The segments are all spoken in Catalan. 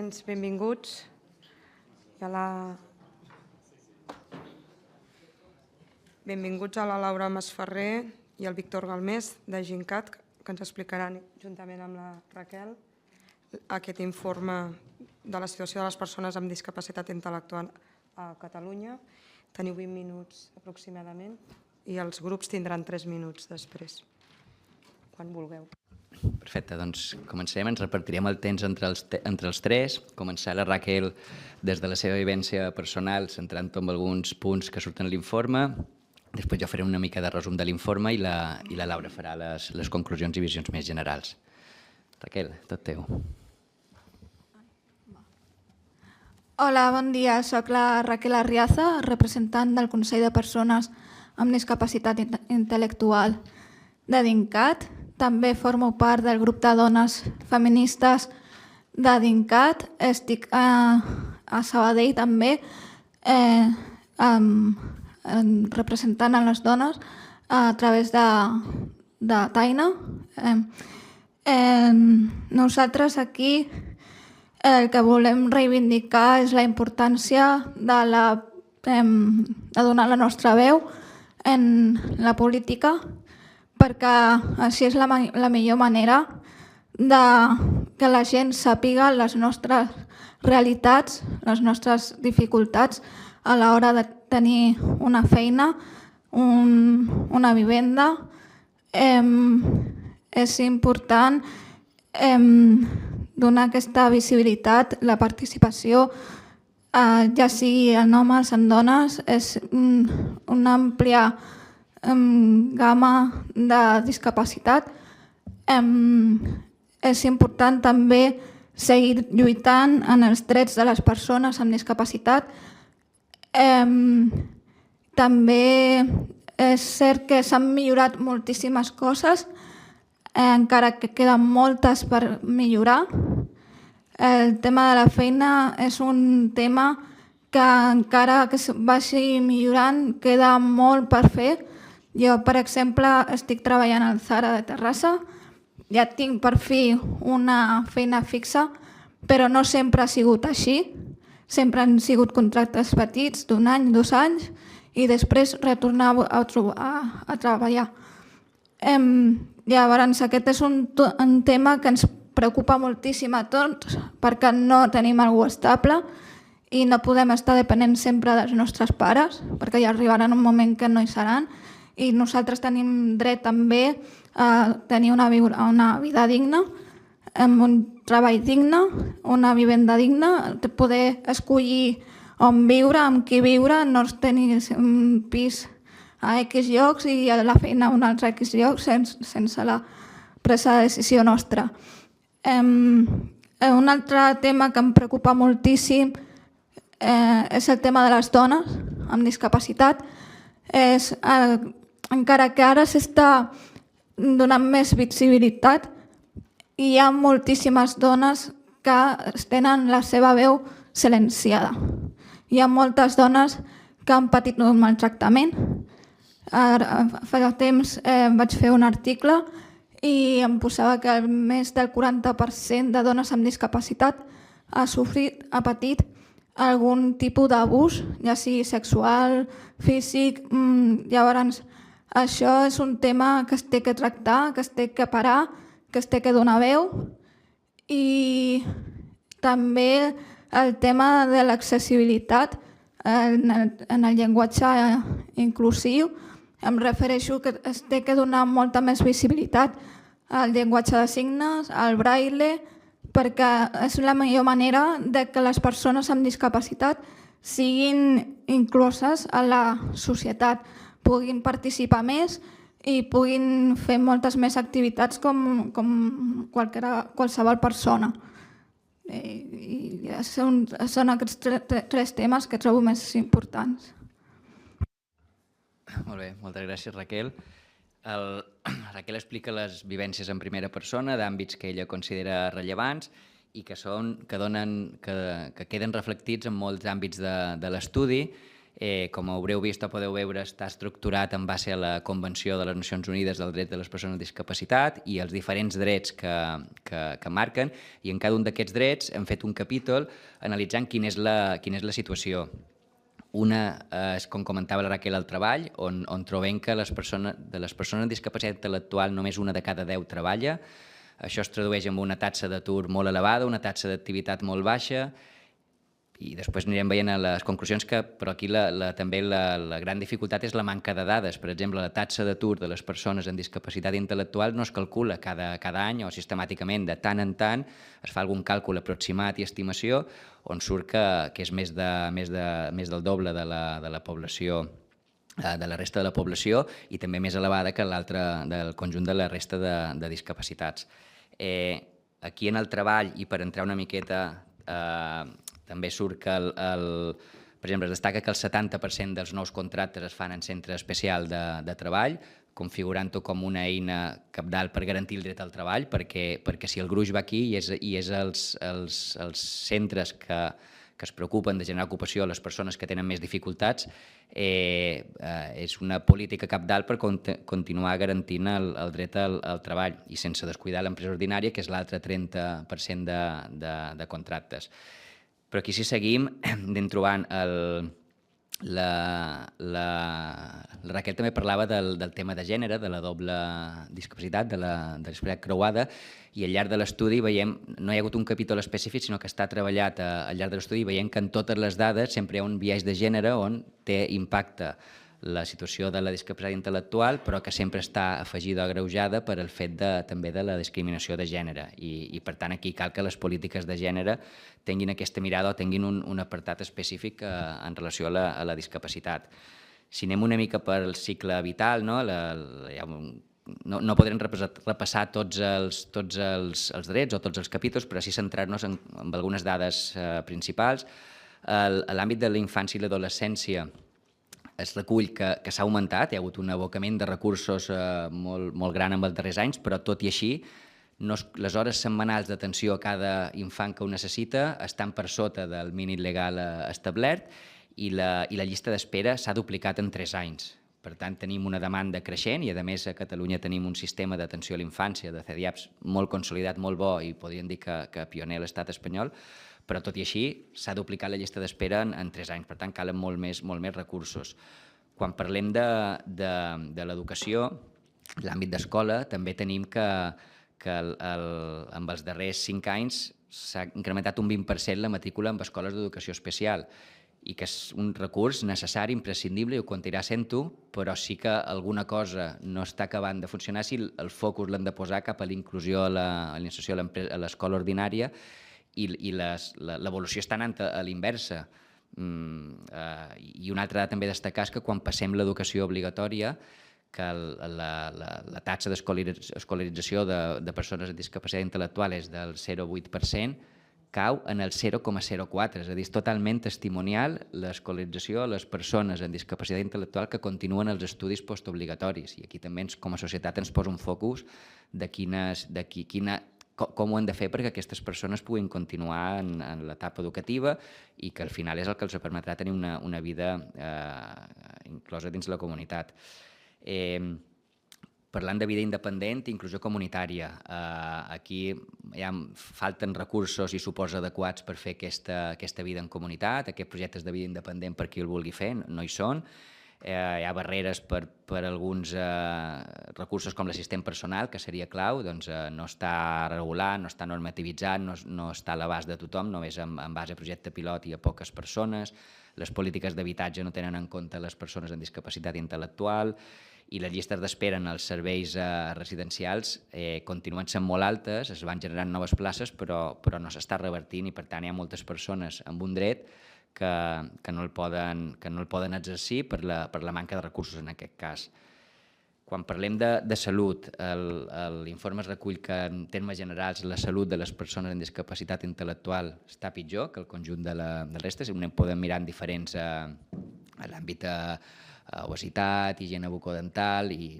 Doncs benvinguts a la Laura Masferrer i el Víctor Galmés de Gincat, que ens explicaran juntament amb la Raquel aquest informe de la situació de les persones amb discapacitat intel·lectual a Catalunya. Teniu 20 minuts aproximadament i els grups tindran 3 minuts després, quan vulgueu. Perfecte, doncs comencem, ens repartirem el temps entre els tres. Començar la Raquel des de la seva vivència personal, centrant en alguns punts que surten a l'informe. Després jo faré una mica de resum de l'informe i la Laura farà les conclusions i visions més generals. Raquel, tot teu. Hola, bon dia. Soc la Raquel Arriaza, representant del Consell de Persones amb Discapacitat Intel·lectual de DINCAT. També formo part del grup de dones feministes de DINCAT. Estic a Sabadell també, representant a les dones a través de Taina. Nosaltres aquí el que volem reivindicar és la importància de donar la nostra veu en la política, perquè així és la millor manera que la gent sàpiga les nostres realitats, les nostres dificultats a l'hora de tenir una feina, una vivenda. És important donar aquesta visibilitat, la participació, ja sigui en homes, en dones, és una àmplia gamma de discapacitat. És important també seguir lluitant en els drets de les persones amb discapacitat. També és cert que s'han millorat moltíssimes coses, encara que queden moltes per millorar. El tema de la feina és un tema que encara que vagi millorant queda molt per fer. Jo, per exemple, estic treballant al Zara de Terrassa, ja tinc per fi una feina fixa, però no sempre ha sigut així. Sempre han sigut contractes petits d'1 any, 2 anys, i després retornar a treballar. Llavors, aquest és un tema que ens preocupa moltíssim a tots, perquè no tenim algú estable i no podem estar depenent sempre dels nostres pares, perquè ja arribarà un moment que no hi seran, i nosaltres tenim dret també a tenir una vida digna, amb un treball digne, una vivenda digna, poder escollir on viure, amb qui viure, no tenir un pis a X llocs i a la feina a un altre X lloc sense la presa de decisió nostra. Un altre tema que em preocupa moltíssim és el tema de les dones amb discapacitat. Encara que ara s'està donant més visibilitat, hi ha moltíssimes dones que tenen la seva veu silenciada. Hi ha moltes dones que han patit un maltractament. Fa temps vaig fer un article i em posava que més del 40% de dones amb discapacitat ha patit algun tipus d'abús, ja sigui sexual, físic. Llavors, això és un tema que es té que tractar, que es té que parar, que es té que donar veu. I també el tema de l'accessibilitat en el llenguatge inclusiu. Em refereixo que es té que donar molta més visibilitat al llenguatge de signes, al braille, perquè és la millor manera que les persones amb discapacitat siguin incloses a la societat, puguin participar més i puguin fer moltes més activitats com qualsevol persona. Són aquests 3 temes que trobo més importants. Molt bé, moltes gràcies, Raquel. Raquel explica les vivències en primera persona d'àmbits que ella considera rellevants i que queden reflectits en molts àmbits de l'estudi Com haureu vist o podeu veure, està estructurat en base a la Convenció de les Nacions Unides del Dret de les Persones amb Discapacitat i els diferents drets que marquen, i en cada un d'aquests drets hem fet un capítol analitzant quina és la situació. Una és, com comentava la Raquel, el treball, on trobem que de les persones amb discapacitat intel·lectual només una de cada 10 treballa. Això es tradueix en una taxa d'atur molt elevada, una taxa d'activitat molt baixa, i després anirem veient a les conclusions però aquí també la gran dificultat és la manca de dades. Per exemple, la taxa d'atur de les persones amb discapacitat intel·lectual no es calcula cada any o sistemàticament. De tant en tant es fa algun càlcul aproximat i estimació on surt que és més del doble de la població, de la resta de la població, i també més elevada que l'altra del conjunt de la resta de discapacitats. Aquí en el treball, i per entrar una miqueta, també surt que, per exemple, es destaca que el 70% dels nous contractes es fan en centre especial de treball, configurant-ho com una eina cabdal per garantir el dret al treball, perquè si el gruix va aquí i és els centres que es preocupen de generar ocupació a les persones que tenen més dificultats, és una política cabdal per continuar garantint el dret al treball, i sense descuidar l'empresa ordinària, que és l'altre 30% de contractes. Però aquí, si seguim, anem trobant la Raquel també parlava del tema de gènere, de la doble discapacitat, de la discapacitat creuada, i al llarg de l'estudi veiem, no hi ha hagut un capítol específic, sinó que està treballat al llarg de l'estudi, i veiem que en totes les dades sempre hi ha un biaix de gènere on té impacte la situació de la discapacitat intel·lectual, però que sempre està afegida o agreujada per el fet també de la discriminació de gènere. I per tant, aquí cal que les polítiques de gènere tinguin aquesta mirada o tinguin un apartat específic en relació a la discapacitat. Si anem una mica pel cicle vital, no podrem repassar tots els drets o tots els capítols, però sí centrar-nos en algunes dades principals. A l'àmbit de la infància i l'adolescència, es recull que s'ha augmentat, hi ha hagut un abocament de recursos molt gran en els darrers anys, però tot i així les hores setmanals d'atenció a cada infant que ho necessita estan per sota del mínim legal establert, i la llista d'espera s'ha duplicat en 3 anys. Per tant, tenim una demanda creixent, i a més a Catalunya tenim un sistema d'atenció a la infància, de CDIAPS, molt consolidat, molt bo, i podríem dir que pioner a l'estat espanyol, però tot i així s'ha duplicat la llista d'espera en 3 anys, per tant calen molt més recursos. Quan parlem de l'educació, l'àmbit d'escola, també tenim que en els darrers 5 anys s'ha incrementat un 20% la matrícula en escoles d'educació especial, i que és un recurs necessari, imprescindible, i ho continuarà sent-ho, però sí que alguna cosa no està acabant de funcionar si el focus l'hem de posar cap a la inclusió a la inserció a l'escola ordinària, i l'evolució està anant a l'inversa. I una altra dada també a destacar és que quan passem l'educació obligatòria, que la taxa d'escolarització de persones amb discapacitat intel·lectual és del 0,8%, cau en el 0,04%, és a dir, és totalment testimonial l'escolarització a les persones amb discapacitat intel·lectual que continuen els estudis postobligatoris. I aquí també com a societat ens posa un focus de com ho hem de fer perquè aquestes persones puguin continuar en l'etapa educativa, i que al final és el que els permetrà tenir una vida inclosa dins la comunitat. Parlant de vida independent i inclusió comunitària, aquí falten recursos i suports adequats per fer aquesta vida en comunitat. Aquests projectes de vida independent, per qui el vulgui fer, no hi són. Hi ha barreres per alguns recursos com l'assistent personal, que seria clau, doncs no està regulat, no està normativitzat, no està a l'abast de tothom, només en base a projecte pilot i a poques persones. Les polítiques d'habitatge no tenen en compte les persones amb discapacitat intel·lectual, i les llistes d'espera en els serveis residencials continuen sent molt altes, es van generant noves places, però no s'està revertint, i per tant hi ha moltes persones amb un dret que no el poden exercir per la manca de recursos en aquest cas. Quan parlem de salut, l'informe es recull que en termes generals la salut de les persones amb discapacitat intel·lectual està pitjor que el conjunt de la resta. Podem mirar en diferents l'àmbit obesitat, higiene bucodental i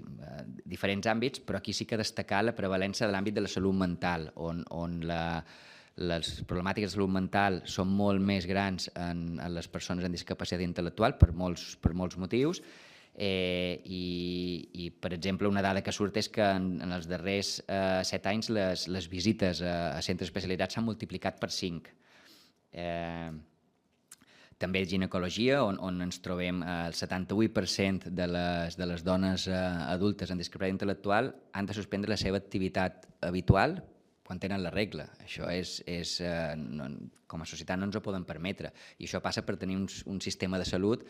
diferents àmbits, però aquí sí que destacar la prevalença de l'àmbit de la salut mental, on les problemàtiques de salut mental són molt més grans en les persones amb discapacitat intel·lectual per molts motius, i per exemple, una dada que surt és que en els darrers 7 anys les visites a centres especialitzats s'han multiplicat per 5. També ginecologia, on ens trobem el 78% de les dones adultes amb discapacitat intel·lectual han de suspendre la seva activitat habitual quan tenen la regla. Això com a societat no ens ho podem permetre, i això passa per tenir un sistema de salut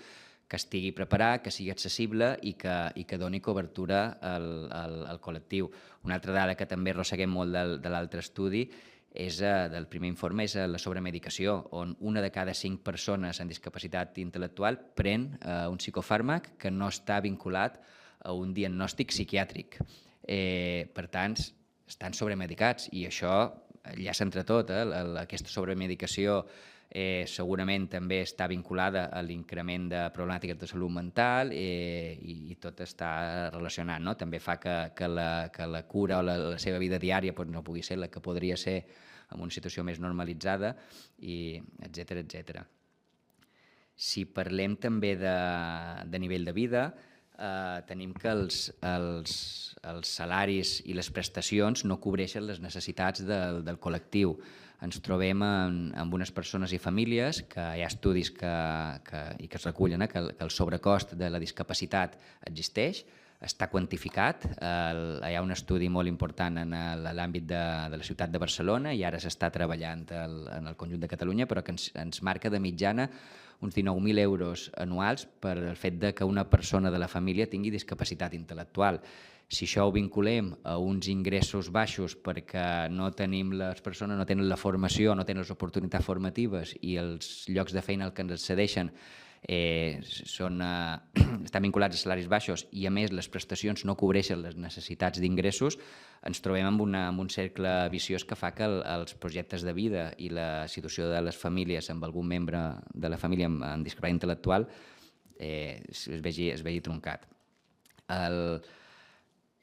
que estigui preparat, que sigui accessible i que doni cobertura al col·lectiu. Una altra dada que també arrosseguem molt de l'altre estudi del primer informe és la sobremedicació, on 1 de cada 5 persones amb discapacitat intel·lectual pren un psicofàrmac que no està vinculat a un diagnòstic psiquiàtric. Per tant, estan sobremedicats, i això enllaça entre tot. Aquesta sobremedicació segurament també està vinculada a l'increment de problemàtiques de salut mental, i tot està relacionat, no? També fa que la cura o la seva vida diària no pugui ser la que podria ser en una situació més normalitzada, etcètera. Si parlem també de nivell de vida, tenim que els salaris i les prestacions no cobreixen les necessitats del col·lectiu. Ens trobem amb unes persones i famílies que hi ha estudis i que es recullen, que el sobrecost de la discapacitat existeix, està quantificat. Hi ha un estudi molt important en l'àmbit de la ciutat de Barcelona, i ara s'està treballant en el conjunt de Catalunya, però que ens marca de mitjana uns 19.000 euros anuals per el fet que una persona de la família tingui discapacitat intel·lectual. Si això ho vinculem a uns ingressos baixos perquè les persones no tenen la formació, no tenen les oportunitats formatives, i els llocs de feina al que ens accedeixen estan vinculats a salaris baixos, i a més les prestacions no cobreixen les necessitats d'ingressos, ens trobem amb un cercle viciós que fa que els projectes de vida i la situació de les famílies amb algun membre de la família amb discapacitat intel·lectual es vegi truncat.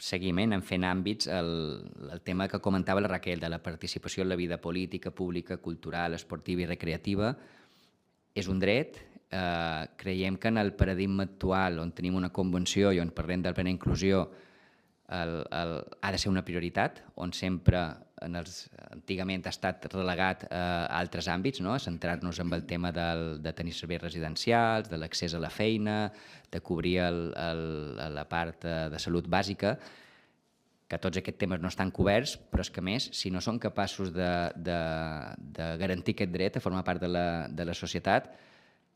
Seguiment en fent àmbits, el tema que comentava la Raquel de la participació en la vida política, pública, cultural, esportiva i recreativa és un dret. Creiem que en el paradigma actual, on tenim una convenció i on parlem de plena inclusió, ha de ser una prioritat, on sempre antigament ha estat relegat a altres àmbits, no? A centrar-nos en el tema de tenir serveis residencials, de l'accés a la feina, de cobrir la part de salut bàsica, que tots aquests temes no estan coberts, però és que, a més, si no som capaços de garantir aquest dret a formar part de la societat,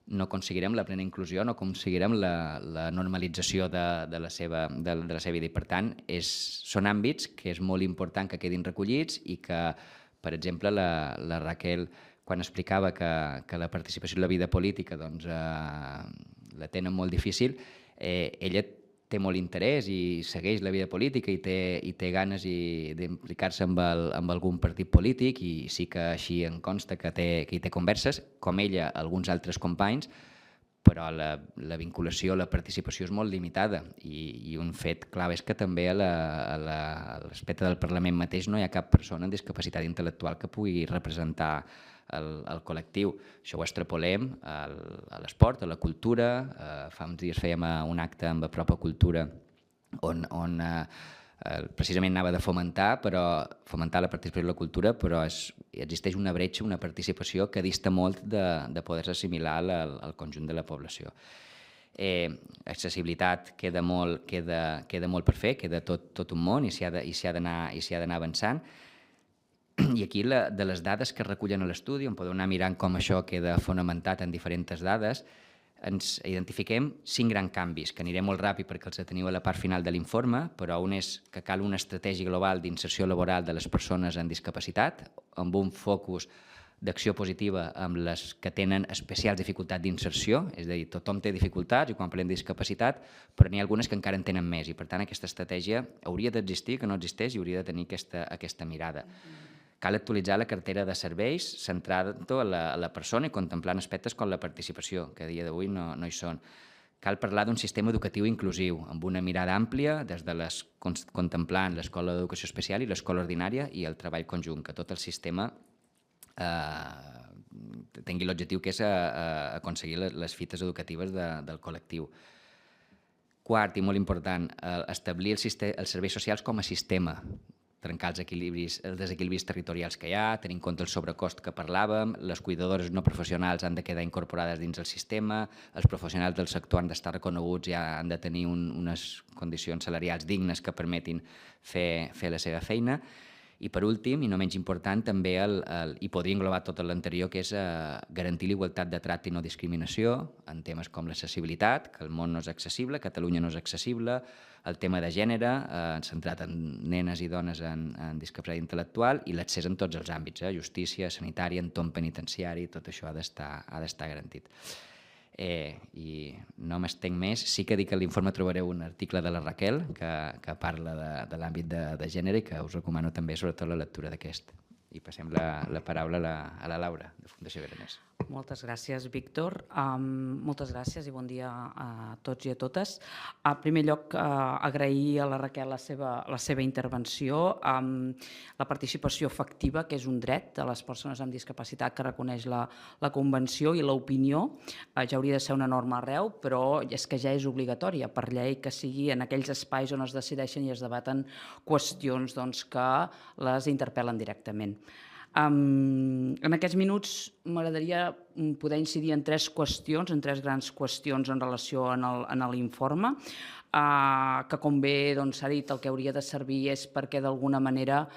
no aconseguirem la plena inclusió, no aconseguirem la normalització de la seva vida. I, per tant, són àmbits que és molt important que quedin recollits, i que, per exemple, la Raquel, quan explicava que la participació en la vida política la tenen molt difícil, ella té molt interès i segueix la vida política i té ganes d'implicar-se amb algun partit polític, i sí que així em consta que hi té converses, com ella, alguns altres companys, però la vinculació, la participació és molt limitada, i un fet clau és que també a l'aspecte del Parlament mateix no hi ha cap persona amb discapacitat intel·lectual que pugui representar el col·lectiu. Això ho extrapolem a l'esport, a la cultura. Fa uns dies fèiem un acte amb Apropa Cultura on precisament anava de fomentar la participació en la cultura, però existeix una bretxa, una participació que dista molt de poder-se assimilar al conjunt de la població. Accessibilitat queda molt per fer, queda tot un món, i s'hi ha d'anar avançant. I aquí, de les dades que es recullen a l'estudi, on podeu anar mirant com això queda fonamentat en diferents dades, ens identifiquem 5 grans canvis, que aniré molt ràpid perquè els teniu a la part final de l'informe, però un és que cal una estratègia global d'inserció laboral de les persones amb discapacitat, amb un focus d'acció positiva amb les que tenen especials dificultats d'inserció, és a dir, tothom té dificultats, i quan parlem de discapacitat, però n'hi ha algunes que encara en tenen més, i per tant aquesta estratègia hauria d'existir, que no existeix, i hauria de tenir aquesta mirada. Cal actualitzar la cartera de serveis centrant-ho a la persona i contemplant aspectes com la participació, que a dia d'avui no hi són. Cal parlar d'un sistema educatiu inclusiu, amb una mirada àmplia, des de contemplant l'escola d'educació especial i l'escola ordinària i el treball conjunt, que tot el sistema tingui l'objectiu que és aconseguir les fites educatives del col·lectiu. Quart, i molt important, establir els serveis socials com a sistema, trencar els desequilibris territorials que hi ha, tenir en compte el sobrecost que parlàvem, les cuidadores no professionals han de quedar incorporades dins el sistema, els professionals del sector han d'estar reconeguts i han de tenir unes condicions salarials dignes que permetin fer la seva feina. I per últim, i no menys important, també i podria englobar tot l'anterior, que és garantir l'igualtat de tracte i no discriminació en temes com l'accessibilitat, que el món no és accessible, Catalunya no és accessible, el tema de gènere, centrat en nenes i dones en discapacitat intel·lectual, i l'accés en tots els àmbits, justícia, sanitària, entorn penitenciari, tot això ha d'estar garantit. I no m'estenc més. Sí que dic que a l'informe trobareu un article de la Raquel que parla de l'àmbit de gènere i que us recomano també sobretot la lectura d'aquest. I passem la paraula a la Laura, de Fundació Veronès. Moltes gràcies, Víctor. Moltes gràcies i bon dia a tots i a totes. En primer lloc, agrair a la Raquel la seva intervenció. La participació efectiva, que és un dret de les persones amb discapacitat que reconeix la Convenció, i l'opinió ja hauria de ser una norma arreu, però és que ja és obligatòria per llei que sigui en aquells espais on es decideixen i es debaten qüestions que les interpel·len directament. En aquests minuts m'agradaria poder incidir en tres grans qüestions en relació a l'informe, que com bé s'ha dit el que hauria de servir és perquè d'alguna manera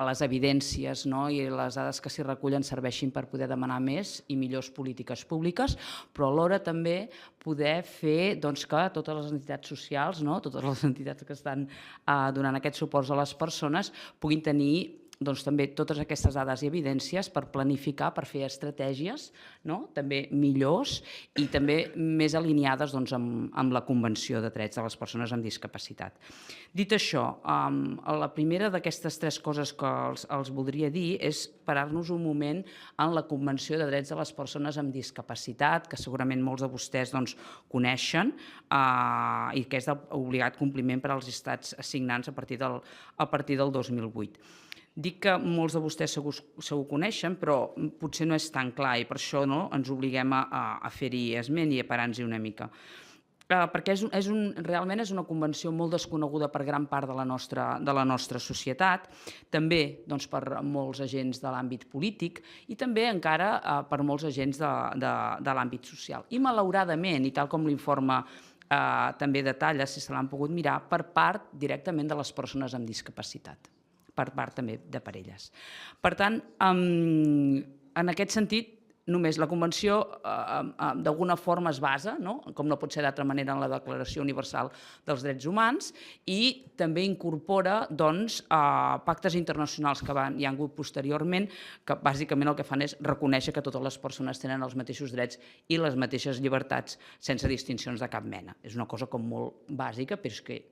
les evidències i les dades que s'hi recullen serveixin per poder demanar més i millors polítiques públiques, però alhora també poder fer que totes les entitats socials, totes les entitats que estan donant aquests suports a les persones puguin tenir també totes aquestes dades i evidències per planificar, per fer estratègies també millors i també més alineades amb la Convenció de Drets de les Persones amb Discapacitat. Dit això, la primera d'aquestes tres coses que els voldria dir és parar-nos un moment en la Convenció de Drets de les Persones amb Discapacitat, que segurament molts de vostès coneixen i que és d'obligat compliment per als estats signants a partir del 2008. Dic que molts de vostès segur ho coneixen, però potser no és tan clar i per això ens obliguem a fer-hi esment i a parar-nos-hi una mica. Perquè realment és una convenció molt desconeguda per gran part de la nostra societat, també per molts agents de l'àmbit polític i també encara per molts agents de l'àmbit social. I malauradament, i tal com l'informe també detalla, si se l'han pogut mirar, per part directament de les persones amb discapacitat, per part també de parelles. Per tant, en aquest sentit, només la Convenció d'alguna forma es basa, com no pot ser d'altra manera, en la Declaració Universal dels Drets Humans i també incorpora pactes internacionals que hi han hagut posteriorment que bàsicament el que fan és reconèixer que totes les persones tenen els mateixos drets i les mateixes llibertats sense distincions de cap mena. És una cosa com molt bàsica, però és que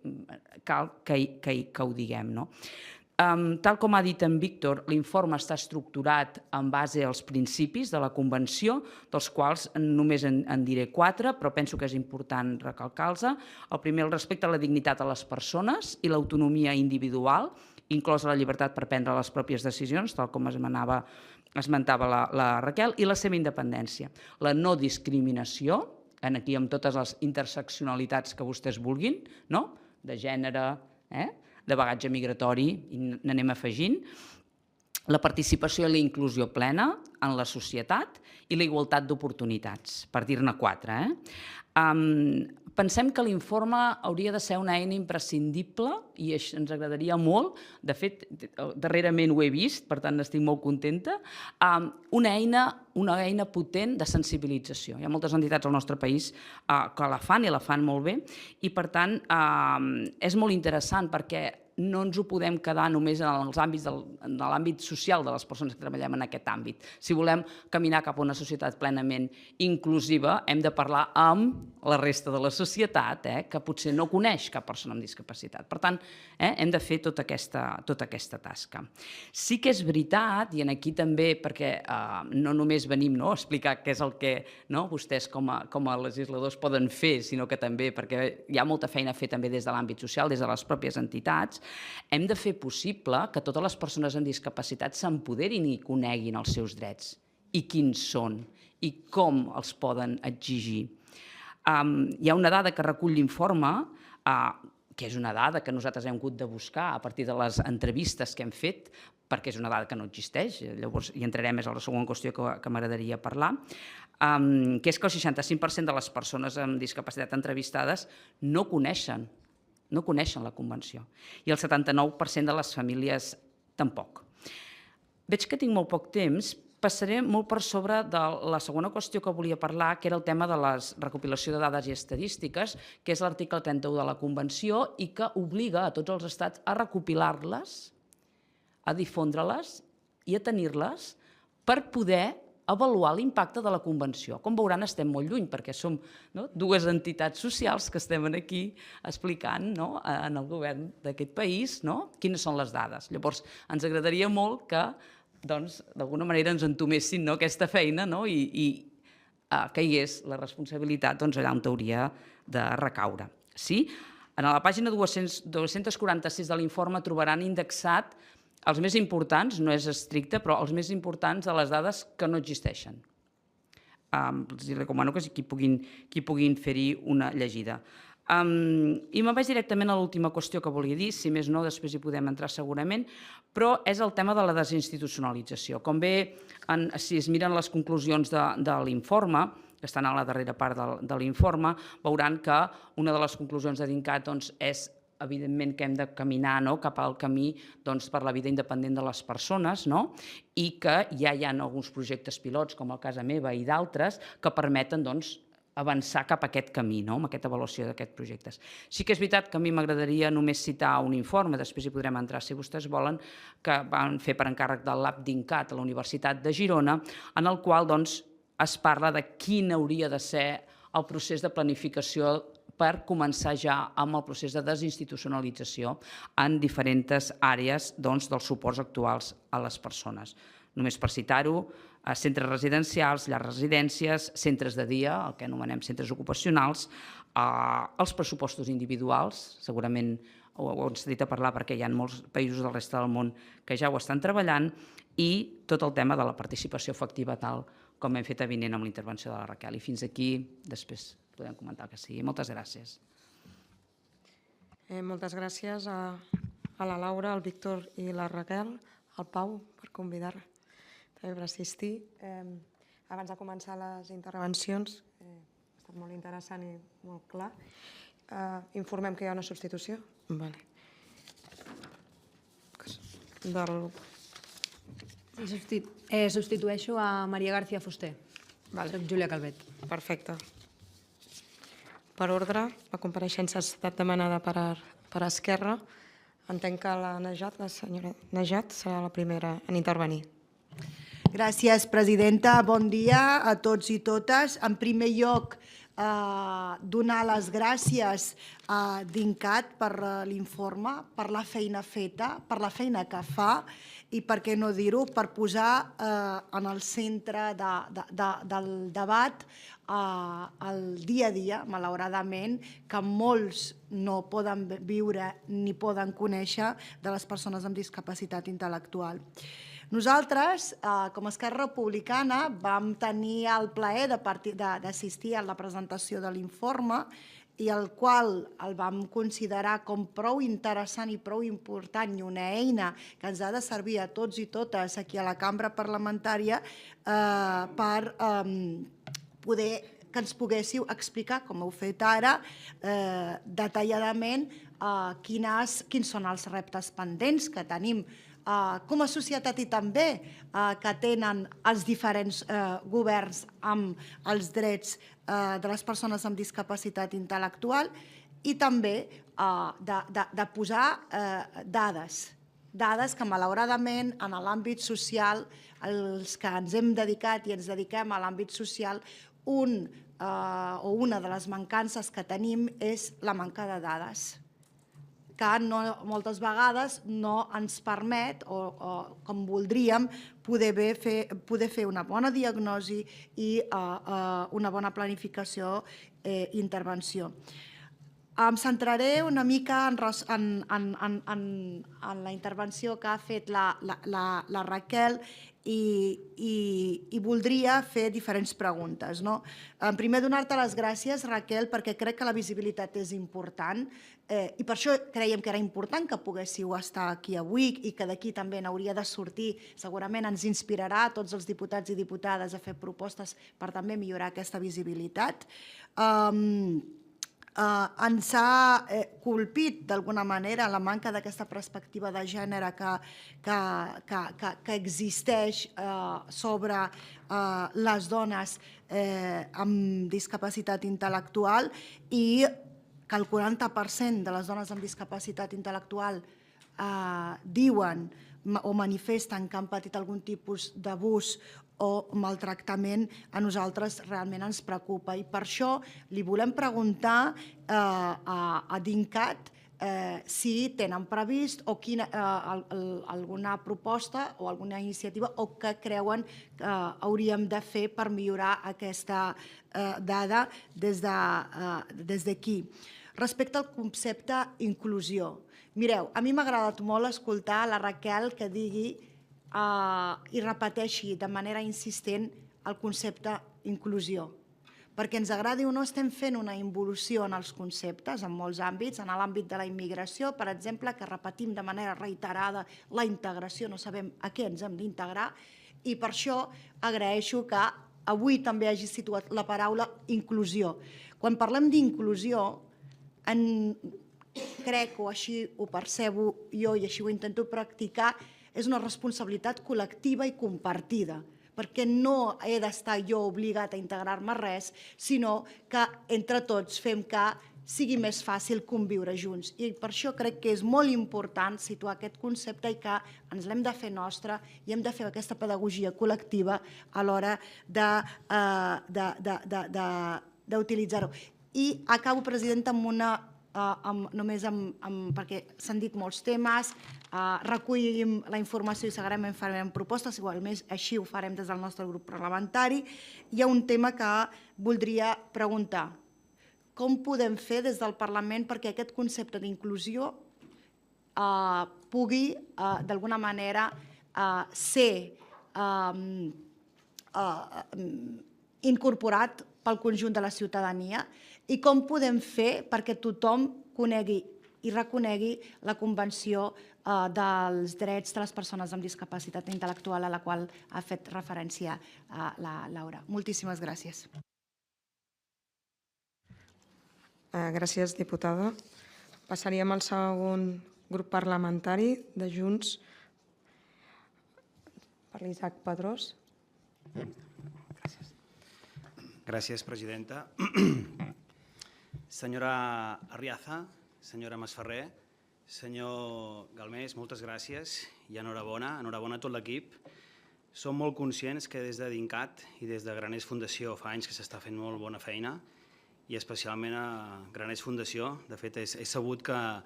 cal que ho diguem, Tal com ha dit en Víctor, l'informe està estructurat en base als principis de la Convenció, dels quals només en diré 4, però penso que és important recalcar-los. El primer, el respecte a la dignitat de les persones i l'autonomia individual, inclosa la llibertat per prendre les pròpies decisions, tal com esmentava la Raquel, i la seva independència. La no discriminació, aquí amb totes les interseccionalitats que vostès vulguin, de gènere, de bagatge migratori, i n'anem afegint, la participació i la inclusió plena en la societat i la igualtat d'oportunitats, per dir-ne 4. Pensem que l'informe hauria de ser una eina imprescindible i ens agradaria molt, de fet, darrerament ho he vist, per tant estic molt contenta, una eina potent de sensibilització. Hi ha moltes entitats al nostre país que la fan i la fan molt bé i, per tant, és molt interessant perquè no ens ho podem quedar només en l'àmbit social de les persones que treballem en aquest àmbit. Si volem caminar cap a una societat plenament inclusiva, hem de parlar amb la resta de la societat, que potser no coneix cap persona amb discapacitat. Per tant, hem de fer tota aquesta tasca. Sí que és veritat, i aquí també, perquè no només venim a explicar què és el que vostès com a legisladors poden fer, sinó que també perquè hi ha molta feina a fer també des de l'àmbit social, des de les pròpies entitats, hem de fer possible que totes les persones amb discapacitat s'empoderin i coneguin els seus drets i quins són i com els poden exigir. Hi ha una dada que recull l'informe, que és una dada que nosaltres hem hagut de buscar a partir de les entrevistes que hem fet, perquè és una dada que no existeix, llavors hi entrarem més a la segona qüestió que m'agradaria parlar, que és que el 65% de les persones amb discapacitat entrevistades no coneixen la Convenció i el 79% de les famílies tampoc. Veig que tinc molt poc temps, passaré molt per sobre de la segona qüestió que volia parlar, que era el tema de la recopilació de dades i estadístiques, que és l'article 31 de la Convenció i que obliga a tots els estats a recopilar-les, a difondre-les i a tenir-les per poder avaluar l'impacte de la Convenció. Com veuran, estem molt lluny, perquè som dues entitats socials que estem aquí explicant en el govern d'aquest país quines són les dades. Llavors, ens agradaria molt que d'alguna manera ens entomessin aquesta feina i caigués la responsabilitat allà on hauria de recaure. En la pàgina 246 de l'informe trobaran indexat els més importants, no és estricte, però els més importants de les dades que no existeixen. Els recomano que puguin fer-hi una llegida. I me'n vaig directament a l'última qüestió que volia dir, si més no, després hi podem entrar segurament, però és el tema de la desinstitucionalització. Com bé, si es miren les conclusions de l'informe, que estan a la darrera part de l'informe, veuran que una de les conclusions de DINCAT és evidentment que hem de caminar cap al camí per la vida independent de les persones i que ja hi ha alguns projectes pilots, com el Casa Meva i d'altres, que permeten avançar cap a aquest camí, amb aquesta avaluació d'aquests projectes. Sí que és veritat que a mi m'agradaria només citar un informe, després hi podrem entrar si vostès volen, que van fer per encàrrec del Lab DINCAT a la Universitat de Girona, en el qual es parla de quin hauria de ser el procés de planificació per començar ja amb el procés de desinstitucionalització en diferents àrees dels suports actuals a les persones. Només per citar-ho, centres residencials, llars residències, centres de dia, el que anomenem centres ocupacionals, els pressupostos individuals, segurament ho hem sentit a parlar perquè hi ha molts països del resta del món que ja ho estan treballant, i tot el tema de la participació efectiva tal com hem fet evident amb la intervenció de la Raquel. I fins aquí, després podem comentar el que sigui. Moltes gràcies. Moltes gràcies a la Laura, al Víctor i la Raquel, al Pau per convidar també per assistir. Abans de començar les intervencions, ha estat molt interessant i molt clar. Informem que hi ha una substitució. Substitueixo a Maria García Fuster. Soc Júlia Calvet. Perfecte. Per ordre, la compareixença ha estat demanada per Esquerra. Entenc que la senyora Najat, serà la primera en intervenir. Gràcies, presidenta. Bon dia a tots i totes. En primer lloc, donar les gràcies a DINCAT per l'informe, per la feina feta, per la feina que fa i, per què no dir-ho, per posar en el centre del debat el dia a dia, malauradament, que molts no poden viure ni poden conèixer de les persones amb discapacitat intel·lectual. Nosaltres, com a Esquerra Republicana, vam tenir el plaer d'assistir a la presentació de l'informe i el qual el vam considerar com prou interessant i prou important i una eina que ens ha de servir a tots i totes aquí a la cambra parlamentària per poder que ens poguéssiu explicar, com heu fet ara, detalladament quins són els reptes pendents que tenim com a societat i també que tenen els diferents governs amb els drets de les persones amb discapacitat intel·lectual i també de posar dades que malauradament en l'àmbit social, els que ens hem dedicat i ens dediquem a l'àmbit social, una de les mancances que tenim és la manca de dades, que moltes vegades no ens permet, o com voldríem, poder fer una bona diagnosi i una bona planificació i intervenció. Em centraré una mica en la intervenció que ha fet la Raquel i voldria fer diferents preguntes. En primer, donar-te les gràcies, Raquel, perquè crec que la visibilitat és important i per això creiem que era important que poguéssiu estar aquí avui i que d'aquí també n'hauria de sortir. Segurament ens inspirarà a tots els diputats i diputades a fer propostes per també millorar aquesta visibilitat. Ens ha colpit d'alguna manera la manca d'aquesta perspectiva de gènere que existeix sobre les dones amb discapacitat intel·lectual i que el 40% de les dones amb discapacitat intel·lectual diuen o manifesten que han patit algun tipus d'abús o maltractament, a nosaltres realment ens preocupa. I per això li volem preguntar a DINCAT si tenen previst o alguna proposta o alguna iniciativa o què creuen que hauríem de fer per millorar aquesta dada des d'aquí. Respecte al concepte inclusió, mireu, a mi m'ha agradat molt escoltar la Raquel que digui i repeteixi de manera insistent el concepte inclusió. Perquè ens agradi o no, estem fent una involució en els conceptes en molts àmbits, en l'àmbit de la immigració, per exemple, que repetim de manera reiterada la integració, no sabem a què ens hem d'integrar, i per això agraeixo que avui també hagi situat la paraula inclusió. Quan parlem d'inclusió, crec, o així ho percebo jo i així ho intento practicar, és una responsabilitat col·lectiva i compartida, perquè no he d'estar jo obligat a integrar-me a res, sinó que entre tots fem que sigui més fàcil conviure junts. I per això crec que és molt important situar aquest concepte i que ens l'hem de fer nostre i hem de fer aquesta pedagogia col·lectiva a l'hora d'utilitzar-ho. I acabo, presidenta, amb una només perquè s'han dit molts temes, recollim la informació i segurament farem propostes, igualment així ho farem des del nostre grup parlamentari. Hi ha un tema que voldria preguntar. Com podem fer des del Parlament perquè aquest concepte d'inclusió pugui d'alguna manera ser incorporat pel conjunt de la ciutadania i com podem fer perquè tothom conegui i reconegui la Convenció dels Drets de les Persones amb Discapacitat Intel·lectual a la qual ha fet referència la Laura. Moltíssimes gràcies. Gràcies, diputada. Passaríem al segon grup parlamentari de Junts, per l'Isaac Pedrós. Gràcies, presidenta. Senyora Arriaza, senyora Masferrer, senyor Galmés, moltes gràcies i enhorabona a tot l'equip. Som molt conscients que des de DINCAT i des de Graners Fundació fa anys que s'està fent molt bona feina i especialment a Graners Fundació. De fet, he sabut que a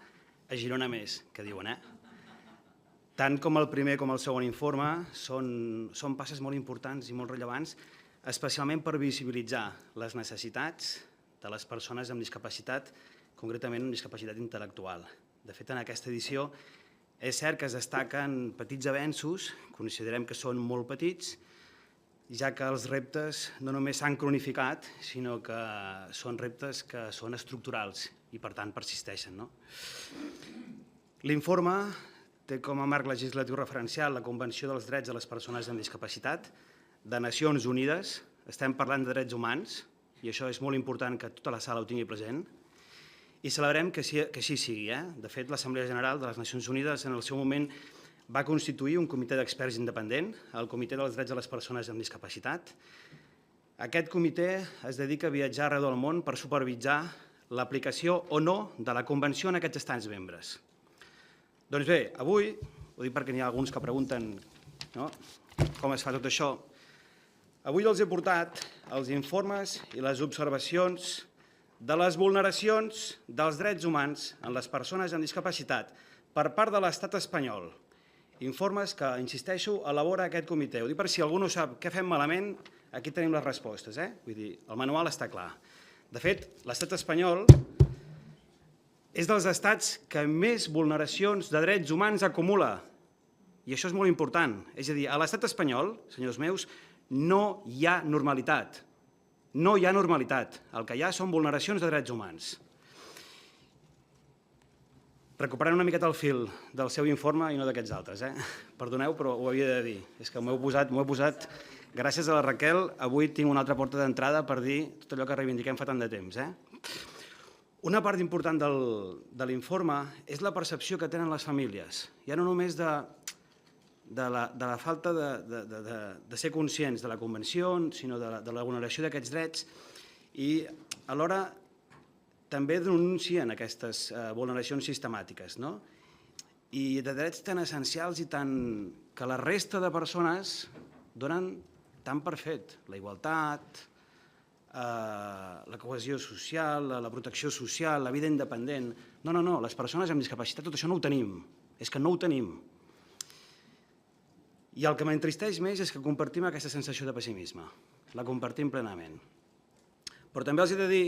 Girona més, que diuen, Tant com el primer com el segon informe són passes molt importants i molt rellevants, especialment per visibilitzar les necessitats de les persones amb discapacitat, concretament amb discapacitat intel·lectual. De fet, en aquesta edició és cert que es destaquen petits avenços, considerem que són molt petits, ja que els reptes no només s'han cronificat, sinó que són reptes que són estructurals i, per tant, persisteixen. L'informe té com a marc legislatiu referencial la Convenció dels Drets de les Persones amb Discapacitat de Nacions Unides. Estem parlant de drets humans i això és molt important que tota la sala ho tingui present i celebrem que així sigui. De fet, l'Assemblea General de les Nacions Unides en el seu moment va constituir un comitè d'experts independent, el Comitè dels Drets de les Persones amb Discapacitat. Aquest comitè es dedica a viatjar arreu del món per supervisar l'aplicació o no de la Convenció en aquests estats membres. Doncs bé, avui, ho dic perquè n'hi ha alguns que pregunten com es fa tot això, avui els he portat els informes i les observacions de les vulneracions dels drets humans en les persones amb discapacitat per part de l'Estat espanyol. Informes que, insisteixo, elabora aquest comitè. Ho dic per si algú no sap què fem malament, aquí tenim les respostes. Vull dir, el manual està clar. De fet, l'Estat espanyol és dels estats que més vulneracions de drets humans acumula. I això és molt important. És a dir, a l'estat espanyol, senyors meus, no hi ha normalitat. No hi ha normalitat. El que hi ha són vulneracions de drets humans. Recuperant una miqueta el fil del seu informe i no d'aquests altres. Perdoneu, però ho havia de dir. És que m'ho he posat... Gràcies a la Raquel, avui tinc una altra porta d'entrada per dir tot allò que reivindiquem fa tant de temps. Una part important de l'informe és la percepció que tenen les famílies. Ja no només de la falta de ser conscients de la Convenció, sinó de la vulneració d'aquests drets i alhora també denuncien aquestes vulneracions sistemàtiques i de drets tan essencials i que la resta de persones donen tant per fet. La igualtat, la cohesió social, la protecció social, la vida independent. No, les persones amb discapacitat tot això no ho tenim. És que no ho tenim. I el que m'entristeix més és que compartim aquesta sensació de pessimisme. La compartim plenament. Però també els he de dir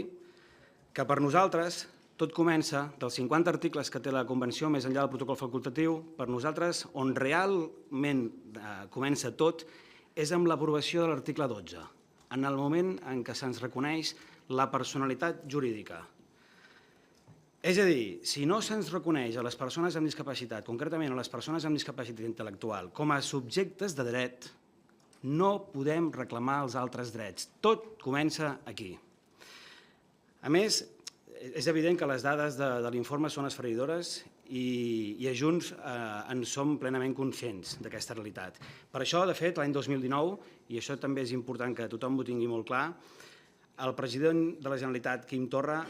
que per nosaltres tot comença, dels 50 articles que té la Convenció, més enllà del protocol facultatiu, per nosaltres on realment comença tot és amb l'aprovació de l'article 12, en el moment en què se'ns reconeix la personalitat jurídica. És a dir, si no se'ns reconeix a les persones amb discapacitat, concretament a les persones amb discapacitat intel·lectual, com a subjectes de dret, no podem reclamar els altres drets. Tot comença aquí. A més, és evident que les dades de l'informe són esfereïdores i a Junts en som plenament conscients d'aquesta realitat. Per això, de fet, l'any 2019, i això també és important que tothom ho tingui molt clar, el president de la Generalitat, Quim Torra,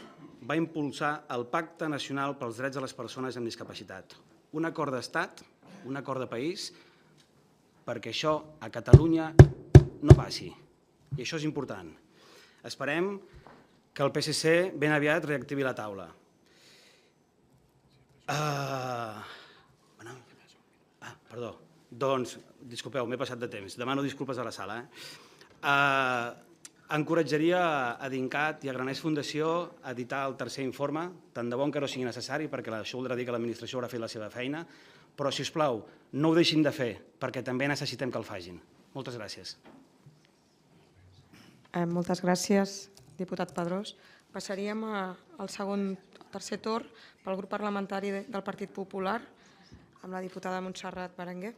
va impulsar el Pacte Nacional pels Drets de les Persones amb Discapacitat. Un acord d'Estat, un acord de país, perquè això a Catalunya no passi. I això és important. Esperem que el PSC ben aviat reactivi la taula. Perdó, doncs, disculpeu, m'he passat de temps, demano disculpes a la sala. Encoratjaria a DINCAT i a Graners Fundació a editar el tercer informe, tant de bon que no sigui necessari, perquè això voldrà dir que l'administració haurà fet la seva feina, però, si us plau, no ho deixin de fer, perquè també necessitem que el facin. Moltes gràcies. Moltes gràcies, diputat Pedrós. Passaríem al tercer torn pel grup parlamentari del Partit Popular, amb la diputada Montserrat Berenguer.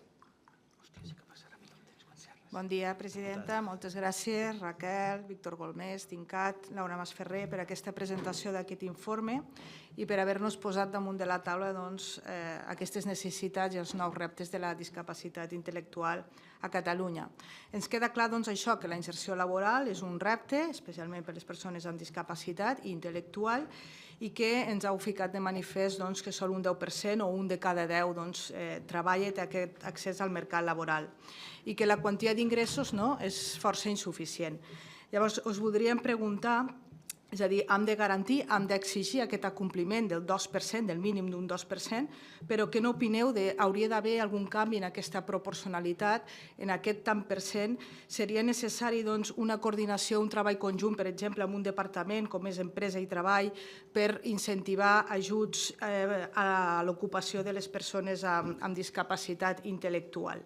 Bon dia, presidenta. Moltes gràcies, Raquel, Víctor Golmés, DINCAT, Laura Masferrer, per aquesta presentació d'aquest informe i per haver-nos posat damunt de la taula aquestes necessitats i els nous reptes de la discapacitat intel·lectual a Catalunya. Ens queda clar això, que la inserció laboral és un repte, especialment per les persones amb discapacitat intel·lectual, i que ens heu ficat de manifest que sol un 10% o un de cada 10 treballa i té aquest accés al mercat laboral i que la quantia d'ingressos és força insuficient. Llavors, us voldríem preguntar, és a dir, hem de garantir, hem d'exigir aquest acompliment del 2%, del mínim d'un 2%, però què n'opineu hauria d'haver algun canvi en aquesta proporcionalitat, en aquest tant per cent? Seria necessari una coordinació, un treball conjunt, per exemple, amb un departament com és Empresa i Treball, per incentivar ajuts a l'ocupació de les persones amb discapacitat intel·lectual.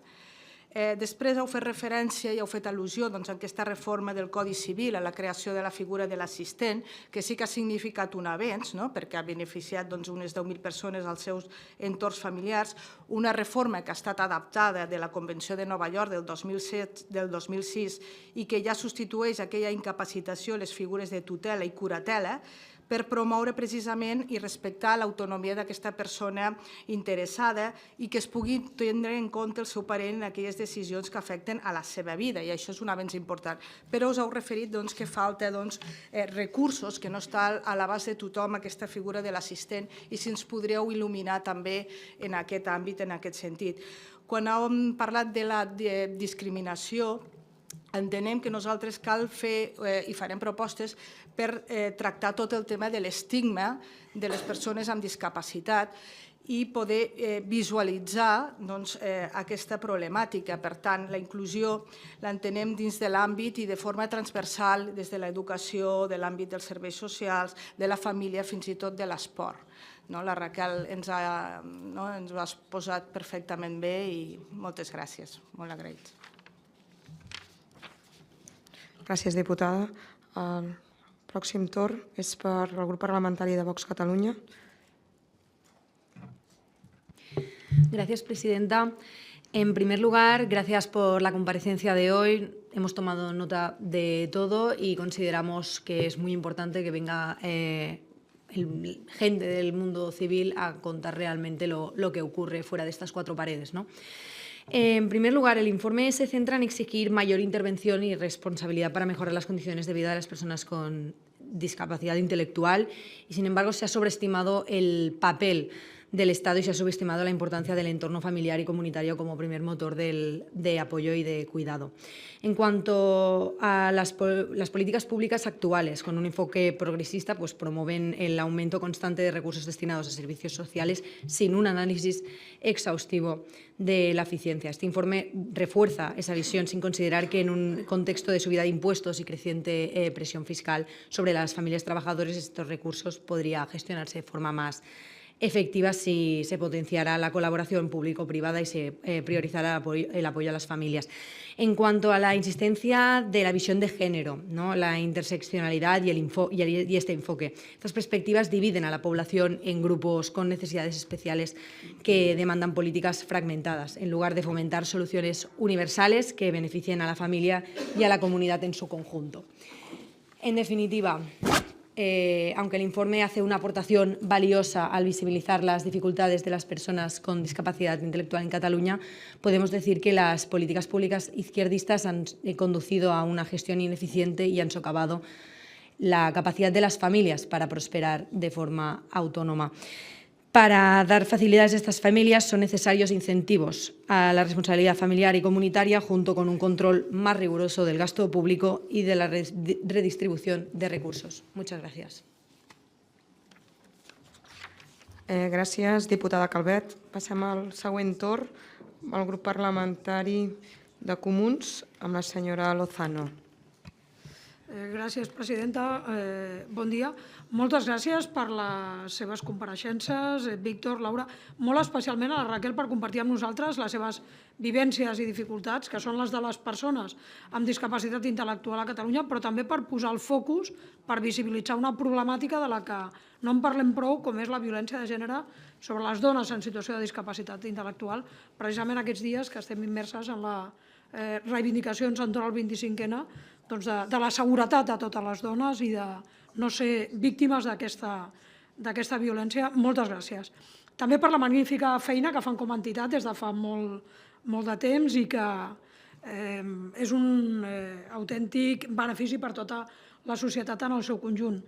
Després heu fet referència i heu fet al·lusió a aquesta reforma del Codi Civil, a la creació de la figura de l'assistent, que sí que ha significat un avenç, perquè ha beneficiat unes 10.000 persones als seus entorns familiars, una reforma que ha estat adaptada de la Convenció de Nova York del 2006 i que ja substitueix aquella incapacitació, les figures de tutela i curatela, per promoure precisament i respectar l'autonomia d'aquesta persona interessada i que es pugui prendre en compte el seu parent en aquelles decisions que afecten a la seva vida, i això és un avenç important. Però us heu referit que falta recursos, que no està a l'abast de tothom aquesta figura de l'assistent, i si ens podríeu il·luminar també en aquest àmbit, en aquest sentit. Quan hem parlat de la discriminació, entenem que nosaltres cal fer i farem propostes per tractar tot el tema de l'estigma de les persones amb discapacitat i poder visualitzar aquesta problemàtica. Per tant, la inclusió l'entenem dins de l'àmbit i de forma transversal des de l'educació, de l'àmbit dels serveis socials, de la família, fins i tot de l'esport. La Raquel ens ho has posat perfectament bé i moltes gràcies, molt agraïts. Gràcies, diputada. El pròxim torn és per al grup parlamentari de Vox Catalunya. Gracias, presidenta. En primer lugar, gracias por la comparecencia de hoy. Hemos tomado nota de todo y consideramos que es muy importante que venga gente del mundo civil a contar realmente lo que ocurre fuera de estas cuatro paredes, ¿no? En primer lugar, el informe se centra en exigir mayor intervención y responsabilidad para mejorar las condiciones de vida de las personas con discapacidad intelectual y, sin embargo, se ha sobreestimado el papel del Estado y se ha subestimado la importancia del entorno familiar y comunitario como primer motor de apoyo y de cuidado. En cuanto a las políticas públicas actuales, con un enfoque progresista, pues promueven el aumento constante de recursos destinados a servicios sociales sin un análisis exhaustivo de la eficiencia. Este informe refuerza esa visión sin considerar que en un contexto de subida de impuestos y creciente presión fiscal sobre las familias trabajadoras, estos recursos podría gestionarse de forma más efectiva si se potenciara la colaboración público-privada y se priorizara el apoyo a las familias. En cuanto a la insistencia de la visión de género, ¿no?, la interseccionalidad y este enfoque, estas perspectivas dividen a la población en grupos con necesidades especiales que demandan políticas fragmentadas, en lugar de fomentar soluciones universales que beneficien a la familia y a la comunidad en su conjunto. En definitiva, aunque el informe hace una aportación valiosa al visibilizar las dificultades de las personas con discapacidad intelectual en Cataluña, podemos decir que las políticas públicas izquierdistas han conducido a una gestión ineficiente y han socavado la capacidad de las familias para prosperar de forma autónoma. Para dar facilidades a estas familias son necesarios incentivos a la responsabilidad familiar y comunitaria junto con un control más riguroso del gasto público y de la redistribución de recursos. Muchas gracias. Gràcies, diputada Calvet. Passem al següent torn, al grup parlamentari de Comuns, amb la senyora Lozano. Gràcies, presidenta. Bon dia. Moltes gràcies per les seves compareixences, Víctor, Laura, molt especialment a la Raquel per compartir amb nosaltres les seves vivències i dificultats, que són les de les persones amb discapacitat intel·lectual a Catalunya, però també per posar el focus, per visibilitzar una problemàtica de la que no en parlem prou, com és la violència de gènere sobre les dones en situació de discapacitat intel·lectual, precisament aquests dies que estem immerses en les reivindicacions entorn al 25N, de la seguretat de totes les dones i de no ser víctimes d'aquesta violència. Moltes gràcies. També per la magnífica feina que fan com a entitat des de fa molt de temps i que és un autèntic benefici per tota la societat en el seu conjunt.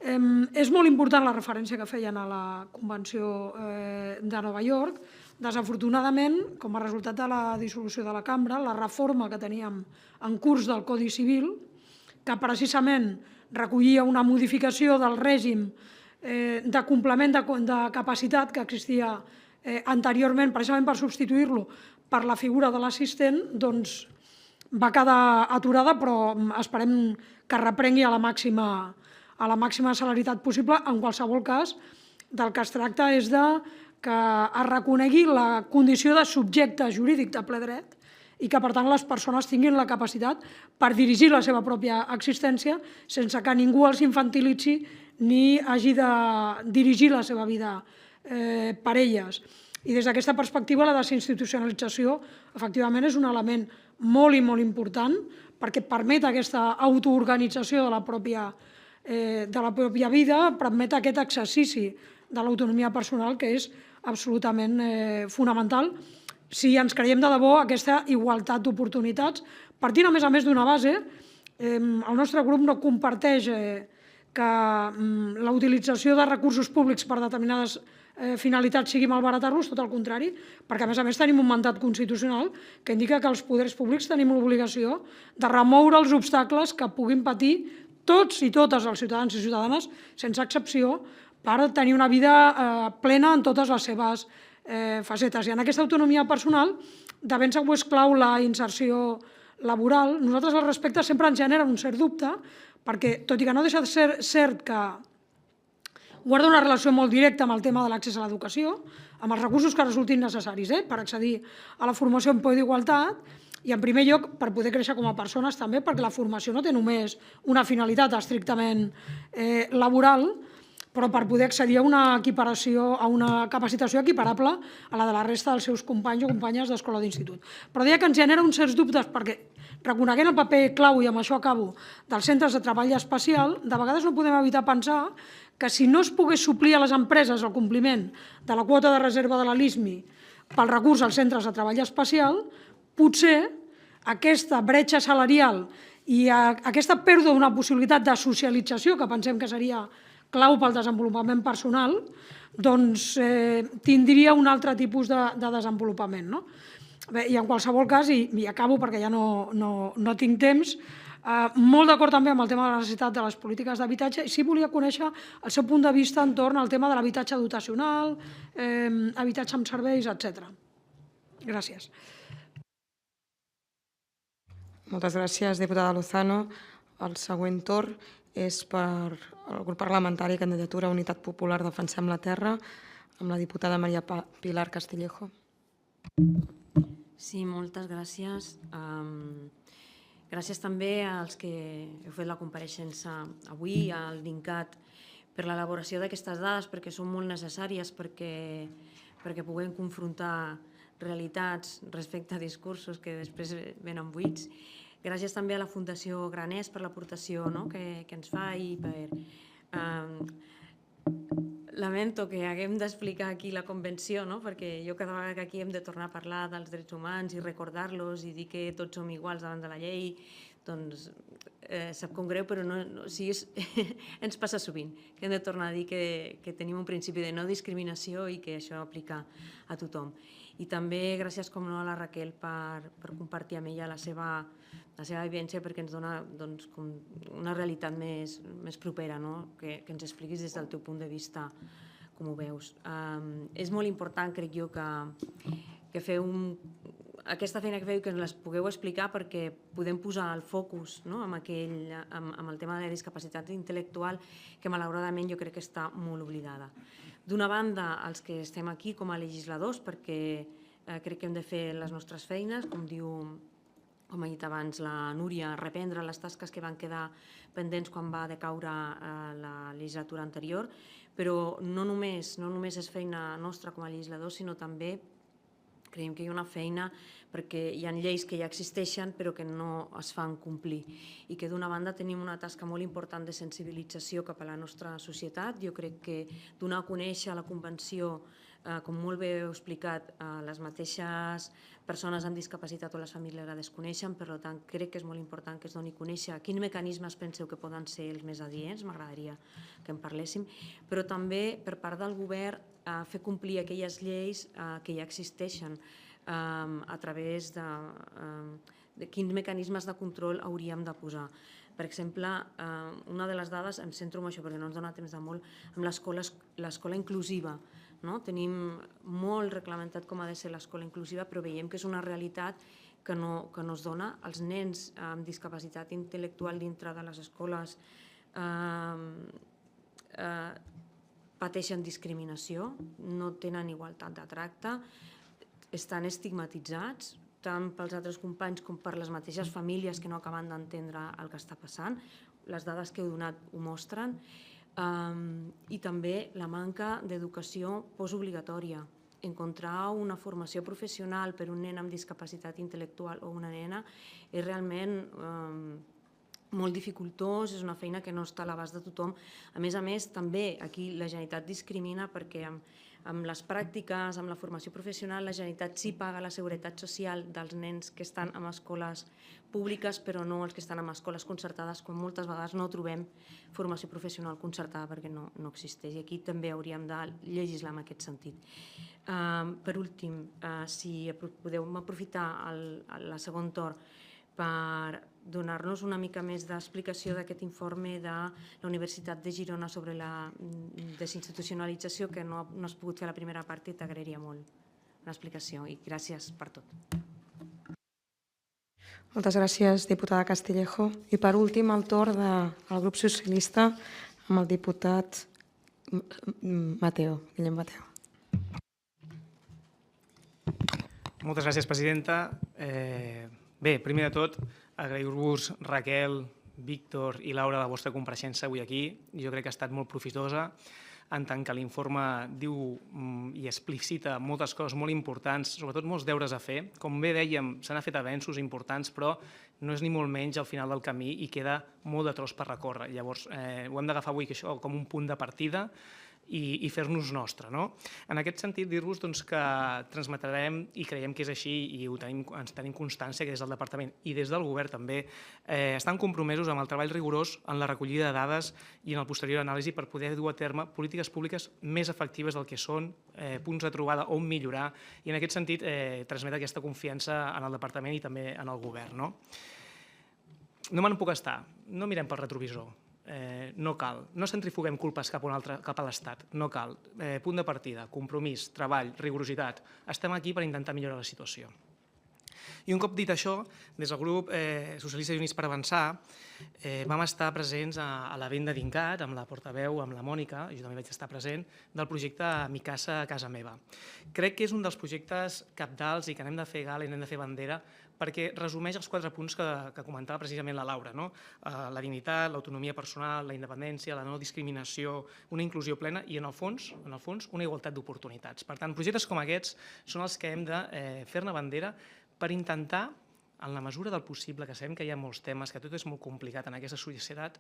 És molt important la referència que feien a la Convenció de Nova York. Desafortunadament, com a resultat de la dissolució de la cambra, la reforma que teníem en curs del Codi Civil, que precisament recollia una modificació del règim de complement de capacitat que existia anteriorment, precisament per substituir-lo per la figura de l'assistent, doncs va quedar aturada, però esperem que reprengui a la màxima celeritat possible. En qualsevol cas, del que es tracta és que es reconegui la condició de subjecte jurídic de ple dret i que, per tant, les persones tinguin la capacitat per dirigir la seva pròpia existència sense que ningú els infantilitzi ni hagi de dirigir la seva vida per elles. I des d'aquesta perspectiva, la desinstitucionalització, efectivament, és un element molt i molt important perquè permet aquesta autoorganització de la pròpia vida, permet aquest exercici de l'autonomia personal, que és absolutament fonamental si ens creiem de debò aquesta igualtat d'oportunitats, partint a més d'una base. El nostre grup no comparteix que la utilització de recursos públics per determinades finalitats sigui malbaratar-los, tot el contrari, perquè a més tenim un mandat constitucional que indica que els poders públics tenim l'obligació de remoure els obstacles que puguin patir tots i totes els ciutadans i ciutadanes, sense excepció, per tenir una vida plena en totes les seves facetes. I en aquesta autonomia personal, de ben segur és clau la inserció laboral. Nosaltres al respecte sempre ens genera un cert dubte, perquè tot i que no deixa de ser cert que guarda una relació molt directa amb el tema de l'accés a l'educació, amb els recursos que resultin necessaris per accedir a la formació en peu d'igualtat, i en primer lloc per poder créixer com a persones també, perquè la formació no té només una finalitat estrictament laboral, però per poder accedir a una equiparació, a una capacitació equiparable a la de la resta dels seus companys o companyes d'escola o d'institut. Però deia que ens genera uns certs dubtes perquè, reconeguent el paper clau, i amb això acabo, dels centres de treball especial, de vegades no podem evitar pensar que si no es pogués suplir a les empreses el compliment de la quota de reserva de la LISMI pel recurs als centres de treball especial, potser aquesta bretxa salarial i aquesta pèrdua d'una possibilitat de socialització, que pensem que seria clau pel desenvolupament personal, doncs tindria un altre tipus de desenvolupament. Bé, i en qualsevol cas, i acabo perquè ja no tinc temps, molt d'acord també amb el tema de la necessitat de les polítiques d'habitatge, i sí volia conèixer el seu punt de vista entorn al tema de l'habitatge dotacional, habitatge amb serveis, etc. Gràcies. Moltes gràcies, diputada Lozano. El següent torn és per el grup parlamentari Candidatura Unitat Popular Defensem la Terra, amb la diputada Maria Pilar Castillejo. Sí, moltes gràcies. Gràcies també als que heu fet la compareixença avui, al DINCAT, per l'elaboració d'aquestes dades, perquè són molt necessàries perquè puguem confrontar realitats respecte a discursos que després venen buits. Gràcies també a la Fundació Graners per l'aportació que ens fa i per... Lamento que haguem d'explicar aquí la convenció, perquè jo cada vegada que aquí hem de tornar a parlar dels drets humans i recordar-los i dir que tots som iguals davant de la llei, doncs sap com greu, però ens passa sovint, que hem de tornar a dir que tenim un principi de no discriminació i que això aplica a tothom. I també gràcies, com no, a la Raquel per compartir amb ella la seva vivència, perquè ens dona una realitat més propera, que ens expliquis des del teu punt de vista com ho veus. És molt important, crec jo, que feu aquesta feina que feu, que ens les pugueu explicar perquè podem posar el focus amb el tema de la discapacitat intel·lectual, que malauradament jo crec que està molt oblidada. D'una banda, els que estem aquí com a legisladors, perquè crec que hem de fer les nostres feines, com ha dit abans la Núria, reprendre les tasques que van quedar pendents quan va decaure la legislatura anterior, però no només és feina nostra com a legisladors, sinó també creiem que hi ha una feina perquè hi ha lleis que ja existeixen però que no es fan complir i que d'una banda tenim una tasca molt important de sensibilització cap a la nostra societat. Jo crec que donar a conèixer la Convenció, com molt bé heu explicat, les mateixes persones amb discapacitat o les famílies la desconeixen, per tant crec que és molt important que es doni a conèixer quins mecanismes penseu que poden ser els més adients, m'agradaria que en parléssim, però també per part del govern fer complir aquelles lleis que ja existeixen a través de quins mecanismes de control hauríem de posar. Per exemple, una de les dades, em centro en això perquè no ens dona temps de molt, amb l'escola inclusiva. Tenim molt reglamentat com ha de ser l'escola inclusiva, però veiem que és una realitat que no es dona. Els nens amb discapacitat intel·lectual dintre de les escoles pateixen discriminació, no tenen igualtat de tracte, estan estigmatitzats, tant pels altres companys com per les mateixes famílies que no acaben d'entendre el que està passant. Les dades que heu donat ho mostren. I també la manca d'educació postobligatòria. Encontrar una formació professional per un nen amb discapacitat intel·lectual o una nena és realment molt dificultós, és una feina que no està a l'abast de tothom. A més, també aquí la Generalitat discrimina perquè amb les pràctiques, amb la formació professional, la Generalitat sí paga la seguretat social dels nens que estan en escoles públiques, però no els que estan en escoles concertades, quan moltes vegades no trobem formació professional concertada perquè no existeix. I aquí també hauríem de legislar en aquest sentit. Per últim, si podeu aprofitar el segon torn per donar-nos una mica més d'explicació d'aquest informe de la Universitat de Girona sobre la desinstitucionalització, que no has pogut fer a la primera part i t'agrairia molt l'explicació. I gràcies per tot. Moltes gràcies, diputada Castillejo. I per últim, el torn del grup socialista amb el diputat Mateo, Guillem Mateo. Moltes gràcies, presidenta. Bé, primer de tot, agrair-vos, Raquel, Víctor i Laura, la vostra compareixença avui aquí. Jo crec que ha estat molt profitosa, en tant que l'informe diu i explicita moltes coses molt importants, sobretot molts deures a fer. Com bé dèiem, s'han fet avenços importants, però no és ni molt menys al final del camí i queda molt de tros per recórrer. Llavors, ho hem d'agafar avui això com un punt de partida i fer-nos nostre. En aquest sentit, dir-vos que transmetrem, i creiem que és així, i ens tenim constància que des del Departament i des del Govern també estan compromesos amb el treball rigorós en la recollida de dades i en el posterior anàlisi per poder dur a terme polítiques públiques més efectives del que són, punts de trobada on millorar, i en aquest sentit transmetre aquesta confiança en el Departament i també en el Govern. No me'n puc estar, no mirem pel retrovisor. No cal, no centrifuguem culpes cap a l'Estat, no cal. Punt de partida, compromís, treball, rigorositat. Estem aquí per intentar millorar la situació. I un cop dit això, des del grup Socialistes i Units per Avançar vam estar presents a la venda d'INCAT, amb la portaveu, amb la Mònica, jo també vaig estar present, del projecte Mi Casa a Casa Meva. Crec que és un dels projectes cabdals i que n'hem de fer gala i n'hem de fer bandera, perquè resumeix els 4 punts que comentava precisament la Laura. La dignitat, l'autonomia personal, la independència, la no discriminació, una inclusió plena i, en el fons, una igualtat d'oportunitats. Per tant, projectes com aquests són els que hem de fer-ne bandera per intentar, en la mesura del possible, que sabem que hi ha molts temes, que tot és molt complicat en aquesta societat,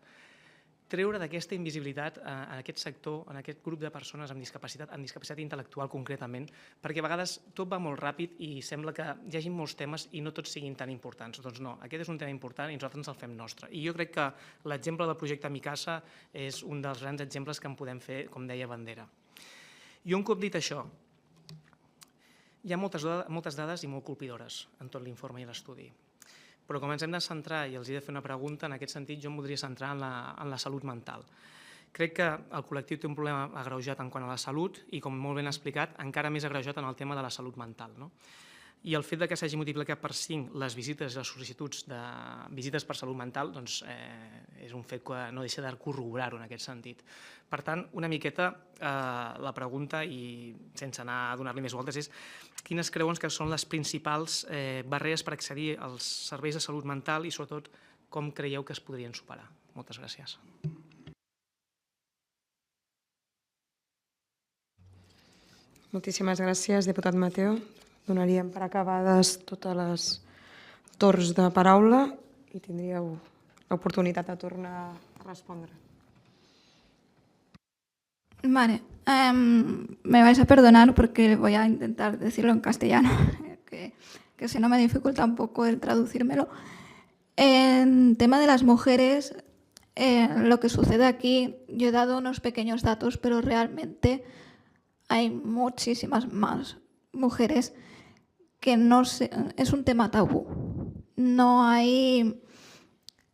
treure d'aquesta invisibilitat en aquest sector, en aquest grup de persones amb discapacitat intel·lectual concretament, perquè a vegades tot va molt ràpid i sembla que hi hagi molts temes i no tots siguin tan importants. Doncs no, aquest és un tema important i nosaltres ens el fem nostre. I jo crec que l'exemple del projecte Mi Casa és un dels grans exemples que en podem fer, com deia, bandera. I un cop dit això, hi ha moltes dades i molt colpidores en tot l'informe i l'estudi. Però com ens hem de centrar, i els he de fer una pregunta, en aquest sentit jo em voldria centrar en la salut mental. Crec que el col·lectiu té un problema agreujat en quant a la salut i, com molt ben explicat, encara més agreujat en el tema de la salut mental. I el fet que s'hagi multiplicat per 5 les visites i les sol·licituds de visites per salut mental és un fet que no deixa de corroborar-ho en aquest sentit. Per tant, una miqueta la pregunta, i sense anar a donar-li més voltes, és quines creuen que són les principals barreres per accedir als serveis de salut mental i, sobretot, com creieu que es podrien superar? Moltes gràcies. Moltíssimes gràcies, diputat Mateo. Donaríem per acabades totes les torns de paraula i tindríeu l'oportunitat de tornar a respondre. Vale, me vais a perdonar porque voy a intentar decirlo en castellano, que si no me dificulta un poco el traducírmelo. En tema de las mujeres, lo que sucede aquí, yo he dado unos pequeños datos, pero realmente hay muchísimas más mujeres que es un tema tabú. No hay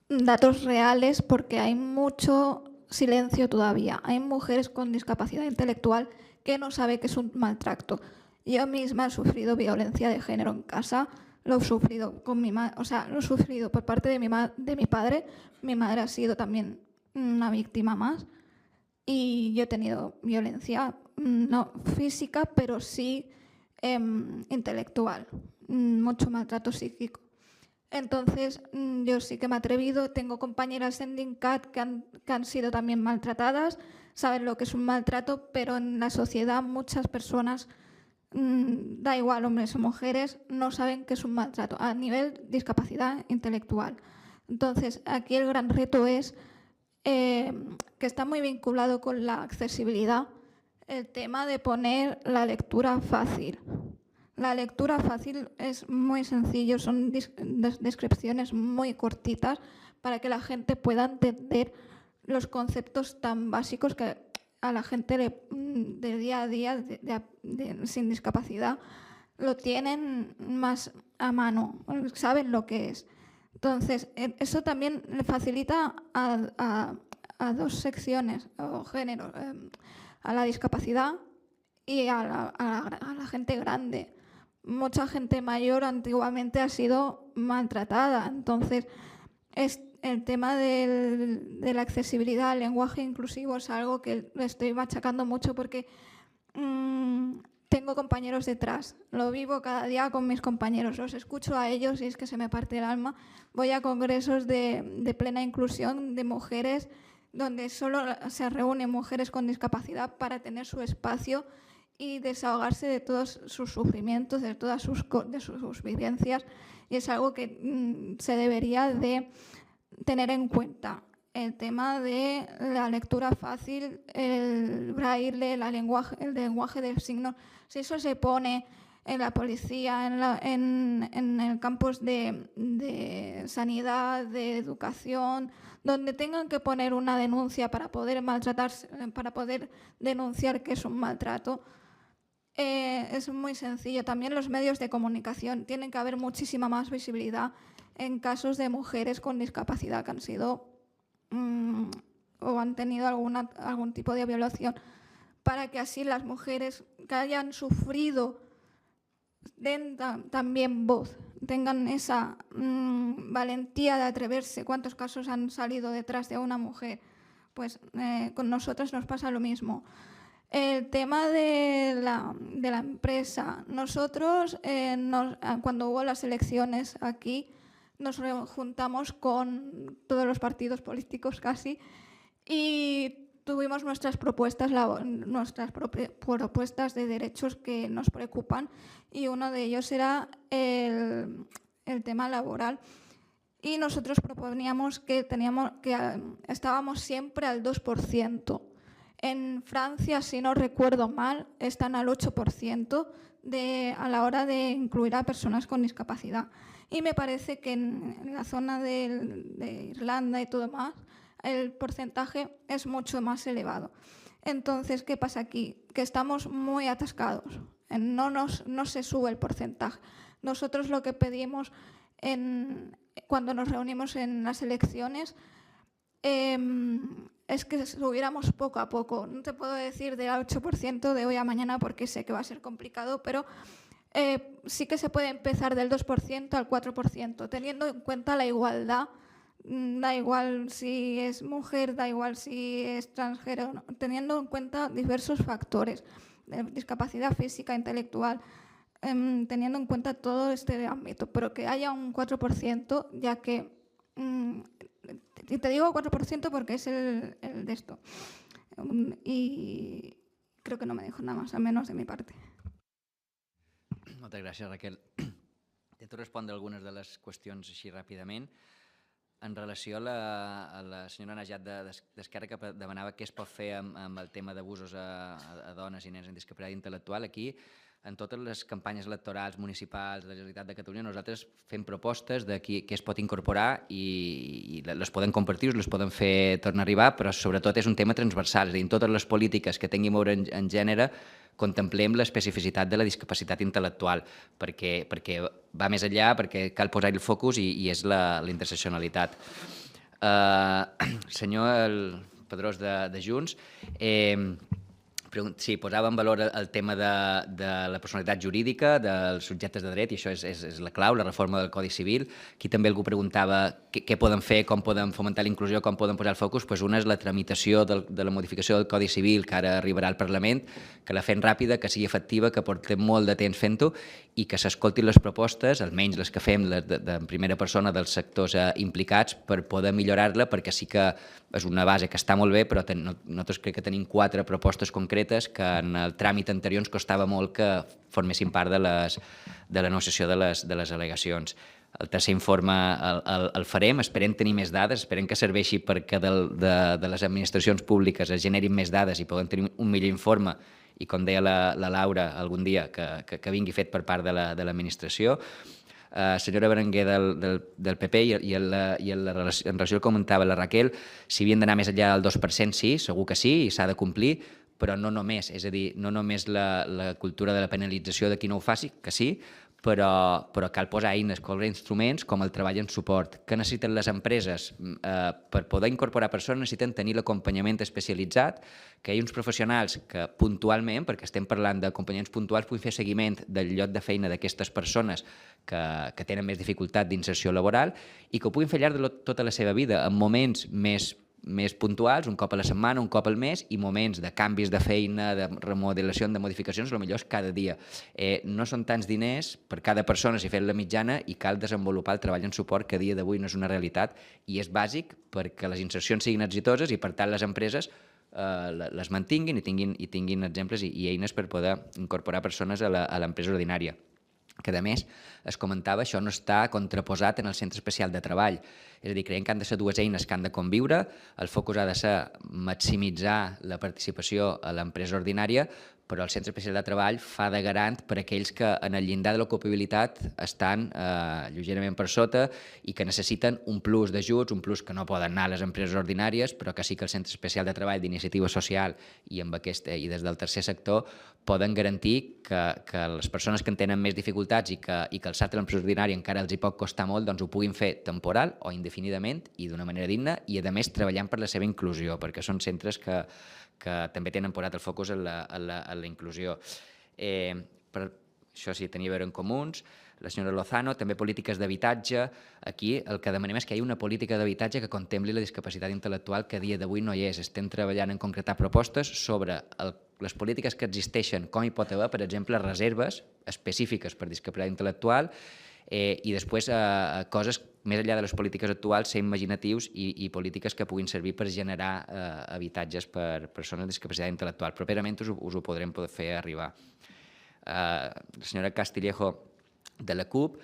datos reales porque hay mucho silencio todavía. Hay mujeres con discapacidad intelectual que no saben que es un maltrato. Yo misma he sufrido violencia de género en casa, lo he sufrido con lo he sufrido por parte de mi padre. Mi madre ha sido también una víctima más y yo he tenido violencia no física, pero sí intelectual, mucho maltrato psíquico. Entonces, yo sí que me he atrevido, tengo compañeras en DINCAT que han sido también maltratadas, saben lo que es un maltrato, pero en la sociedad muchas personas, da igual hombres o mujeres, no saben que es un maltrato a nivel discapacidad intelectual. Entonces, aquí el gran reto es que está muy vinculado con la accesibilidad, el tema de poner la lectura fácil. La lectura fácil es muy sencillo, son descripciones muy cortitas para que la gente pueda entender los conceptos tan básicos que a la gente de día a día sin discapacidad lo tienen más a mano, saben lo que es. Entonces, eso también le facilita a dos secciones o géneros, a la discapacidad y a la gente grande. Mucha gente mayor antiguamente ha sido maltratada, entonces el tema de la accesibilidad al lenguaje inclusivo es algo que le estoy machacando mucho porque tengo compañeros detrás, lo vivo cada día con mis compañeros, los escucho a ellos y es que se me parte el alma. Voy a congresos de plena inclusión de mujeres donde solo se reúnen mujeres con discapacidad para tener su espacio y desahogarse de todos sus sufrimientos, de todas sus vivencias, y es algo que se debería de tener en cuenta. El tema de la lectura fácil, el braille, el lenguaje de signos, si eso se pone en la policía, en el campus de sanidad, de educación, donde tengan que poner una denuncia para poder maltratarse, para poder denunciar que es un maltrato, es muy sencillo. También los medios de comunicación tienen que haber muchísima más visibilidad en casos de mujeres con discapacidad que han sido o han tenido algún tipo de violación, para que así las mujeres que hayan sufrido den también voz, tengan esa valentía de atreverse. ¿Cuántos casos han salido detrás de una mujer? Pues con nosotras nos pasa lo mismo. El tema de la empresa. Nosotros, cuando hubo las elecciones aquí, nos juntamos con todos los partidos políticos casi y tuvimos nuestras propuestas de derechos que nos preocupan, y uno de ellos era el tema laboral. Y nosotros proponíamos que estábamos siempre al 2%. En Francia, si no recuerdo mal, están al 8% a la hora de incluir a personas con discapacidad. Y me parece que en la zona de Irlanda y todo más, el porcentaje es mucho más elevado. Entonces, ¿qué pasa aquí? Que estamos muy atascados. No se sube el porcentaje. Nosotros lo que pedimos cuando nos reunimos en las elecciones es que subiéramos poco a poco. No te puedo decir del 8% de hoy a mañana porque sé que va a ser complicado, pero sí que se puede empezar del 2% al 4%, teniendo en cuenta la igualdad. Da igual si es mujer, da igual si es transgénero, teniendo en cuenta diversos factores, discapacidad física, intelectual, teniendo en cuenta todo este ámbito, pero que haya un 4%, ya que, y te digo 4% porque es el de esto, y creo que no me dijo nada más, a menos de mi parte. Moltes gràcies, Raquel. Intento respondre algunes de les qüestions així ràpidament. En relació a la senyora Najat d'Esquerra, que demanava què es pot fer amb el tema d'abusos a dones i nens amb discapacitat intel·lectual, aquí, en totes les campanyes electorals municipals de la Generalitat de Catalunya, nosaltres fem propostes de què es pot incorporar i les poden compartir, les poden fer tornar a arribar, però sobretot és un tema transversal, és a dir, en totes les polítiques que tinguin a veure en gènere, contemplem l'especificitat de la discapacitat intel·lectual, perquè va més enllà, perquè cal posar-hi el focus i és la interseccionalitat. Senyor Pedrós de Junts, sí, posava en valor el tema de la personalitat jurídica, dels subjectes de dret, i això és la clau, la reforma del Codi Civil. Aquí també algú preguntava què poden fer, com poden fomentar la inclusió, com poden posar el focus. Una és la tramitació de la modificació del Codi Civil, que ara arribarà al Parlament, que la fem ràpida, que sigui efectiva, que portem molt de temps fent-ho i que s'escoltin les propostes, almenys les que fem en primera persona dels sectors implicats, per poder millorar-la, perquè sí que és una base que està molt bé, però nosaltres crec que tenim 4 propostes concretes que en el tràmit anterior ens costava molt que formessin part de la negociació de les al·legacions. El tercer informe el farem, esperem tenir més dades, esperem que serveixi perquè de les administracions públiques es generin més dades i puguem tenir un millor informe i, com deia la Laura algun dia, que vingui fet per part de l'administració. Senyora Berenguer del PP i en relació al que comentava la Raquel, si havien d'anar més enllà del 2%, sí, segur que sí, i s'ha de complir, però no només, és a dir, no només la cultura de la penalització de qui no ho faci, que sí, però cal posar eines, cal instruments com el treball en suport. Què necessiten les empreses? Per poder incorporar persones necessiten tenir l'acompanyament especialitzat, que hi ha uns professionals que puntualment, perquè estem parlant d'acompanyaments puntuals, puguin fer seguiment del lloc de feina d'aquestes persones que tenen més dificultat d'inserció laboral i que ho puguin fer al llarg de tota la seva vida, en moments més puntuals, un cop a la setmana, un cop al mes, i moments de canvis de feina, de remodelació, de modificacions, potser és cada dia. No són tants diners per cada persona si fem la mitjana i cal desenvolupar el treball en suport que a dia d'avui no és una realitat i és bàsic perquè les insercions siguin exitoses i per tant les empreses les mantinguin i tinguin exemples i eines per poder incorporar persones a l'empresa ordinària. Que, a més, es comentava, això no està contraposat en el centre especial de treball. És a dir, creiem que han de ser dues eines que han de conviure, el focus ha de ser maximitzar la participació a l'empresa ordinària, però el centre especial de treball fa de garant per a aquells que en el llindar de l'ocupabilitat estan lleugerament per sota i que necessiten un plus d'ajuts, un plus que no poden anar a les empreses ordinàries, però que sí que el centre especial de treball d'iniciativa social i des del tercer sector poden garantir que les persones que en tenen més dificultats i que el SAT a l'empresa ordinària encara els hi pot costar molt, doncs ho puguin fer temporal o indefinidament i d'una manera digna i, a més, treballant per la seva inclusió, perquè són centres que també tenen posat el focus en la inclusió. Això sí, tenia a veure en comuns, la senyora Lozano, també polítiques d'habitatge. Aquí el que demanem és que hi hagi una política d'habitatge que contempli la discapacitat intel·lectual que a dia d'avui no hi és. Estem treballant en concretar propostes sobre les polítiques que existeixen, com hi pot haver, per exemple, reserves específiques per discapacitat intel·lectual i després coses més enllà de les polítiques actuals, ser imaginatius i polítiques que puguin servir per generar habitatges per persones amb discapacitat intel·lectual. Properament us ho podrem fer arribar. La senyora Castillejo de la CUP,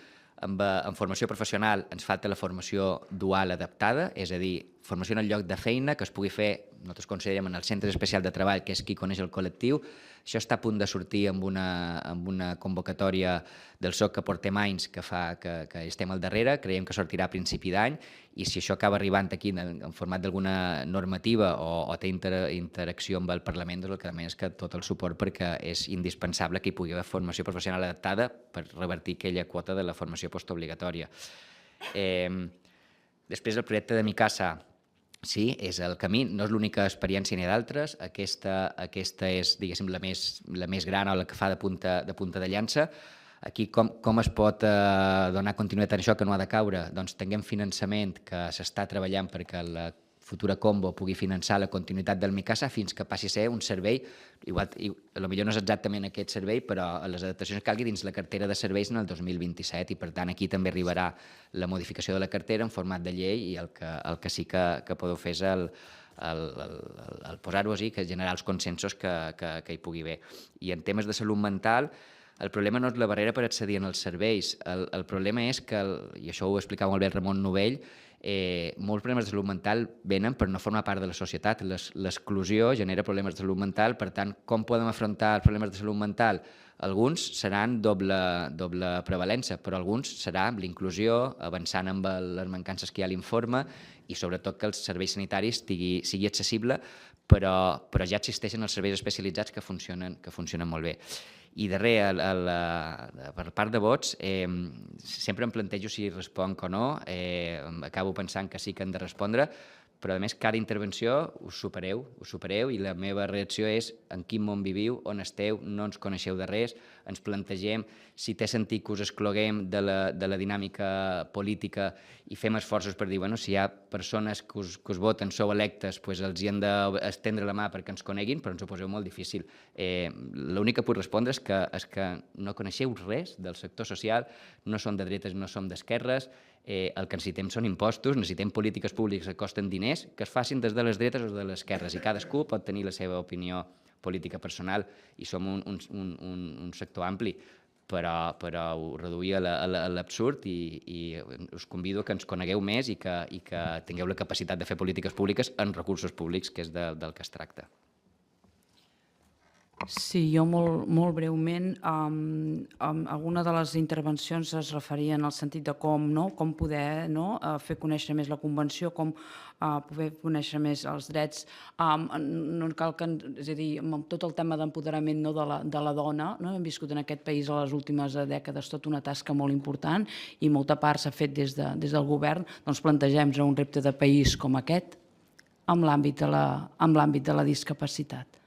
en formació professional ens falta la formació dual adaptada, és a dir, formació en el lloc de feina que es pugui fer, nosaltres considerem, en el centre especial de treball, que és qui coneix el col·lectiu. Això està a punt de sortir amb una convocatòria del SOC que portem anys, que estem al darrere, creiem que sortirà a principi d'any, i si això acaba arribant aquí en format d'alguna normativa o té interacció amb el Parlament, doncs el que demanem és que tot el suport perquè és indispensable que hi pugui haver formació professional adaptada per revertir aquella quota de la formació postobligatòria. Després el projecte de Mi Casa, sí, és el camí, no és l'única experiència ni d'altres, aquesta és, diguéssim, la més gran o la que fa de punta de llança. Aquí com es pot donar continuïtat a això que no ha de caure? Doncs tinguem finançament que s'està treballant perquè la futura Combo pugui finançar la continuïtat del Mi Casa fins que passi a ser un servei, potser no és exactament aquest servei, però les adaptacions que calgui dins la cartera de serveis en el 2027 i per tant aquí també arribarà la modificació de la cartera en format de llei i el que sí que podeu fer és el posar-ho així, que generar els consensos que hi pugui haver. I en temes de salut mental, el problema no és la barrera per accedir als serveis, el problema és que, i això ho explicava molt bé el Ramon Novell, molts problemes de salut mental venen per no formar part de la societat. L'exclusió genera problemes de salut mental, per tant, com podem afrontar els problemes de salut mental? Alguns seran doble prevalença, però alguns serà amb l'inclusió, avançant amb les mancances que hi ha a l'informe i sobretot que els serveis sanitaris sigui accessible, però ja existeixen els serveis especialitzats que funcionen molt bé. I darrer, per part de vots, sempre em plantejo si responc o no, acabo pensant que sí que han de respondre, però a més cada intervenció us supereu i la meva reacció és en quin món viviu, on esteu, no ens coneixeu de res, ens plantegem si té sentit que us excloguem de la dinàmica política i fem esforços per dir, bueno, si hi ha persones que us voten, sou electes, doncs els hi han d'estendre la mà perquè ens coneguin, però ens ho poseu molt difícil. L'únic que puc respondre és que no coneixeu res del sector social, no som de dretes, no som d'esquerres, el que necessitem són impostos, necessitem polítiques públiques que costen diners, que es facin des de les dretes o de les esquerres, i cadascú pot tenir la seva opinió política personal i som un sector ampli, però ho reduïa a l'absurd i us convido que ens conegueu més i que tingueu la capacitat de fer polítiques públiques amb recursos públics, que és del que es tracta. Sí, jo molt breument, alguna de les intervencions es referien al sentit de com poder fer conèixer més la Convenció, com poder conèixer més els drets. No cal que, és a dir, amb tot el tema d'empoderament de la dona, hem viscut en aquest país a les últimes dècades tota una tasca molt important i molta part s'ha fet des del govern, doncs plantegem un repte de país com aquest en l'àmbit de la discapacitat.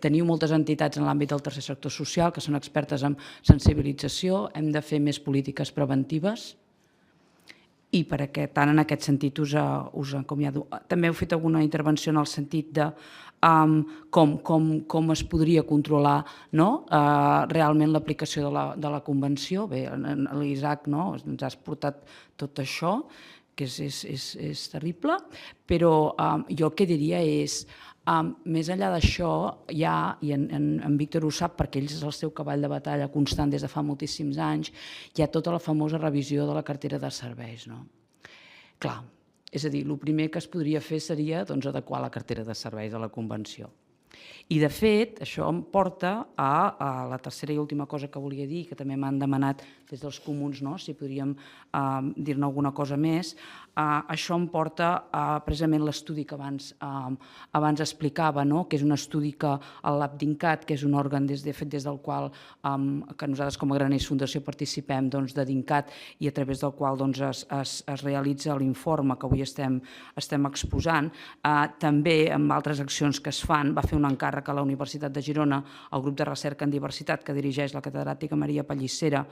Teniu moltes entitats en l'àmbit del tercer sector social que són expertes en sensibilització, hem de fer més polítiques preventives i tant en aquest sentit us acomiado. També heu fet alguna intervenció en el sentit de com es podria controlar realment l'aplicació de la Convenció. Bé, l'Isaac ens has portat tot això, que és terrible, però jo el que diria és més enllà d'això, i en Víctor ho sap perquè ell és el seu cavall de batalla constant des de fa moltíssims anys, hi ha tota la famosa revisió de la cartera de serveis. Clar, és a dir, el primer que es podria fer seria adequar la cartera de serveis a la Convenció. I, de fet, això em porta a la tercera i última cosa que volia dir, que també m'han demanat des dels comuns si podríem dir-ne alguna cosa més. Això em porta a precisament l'estudi que abans explicava, que és un estudi que el Lab d'INCAT, que és un òrgan des del qual que nosaltres com a Graners Fundació participem de d'INCAT i a través del qual es realitza l'informe que avui estem exposant, també amb altres accions que es fan, va fer un encàrrec a la Universitat de Girona, al grup de recerca en diversitat que dirigeix la catedràtica Maria Pallissera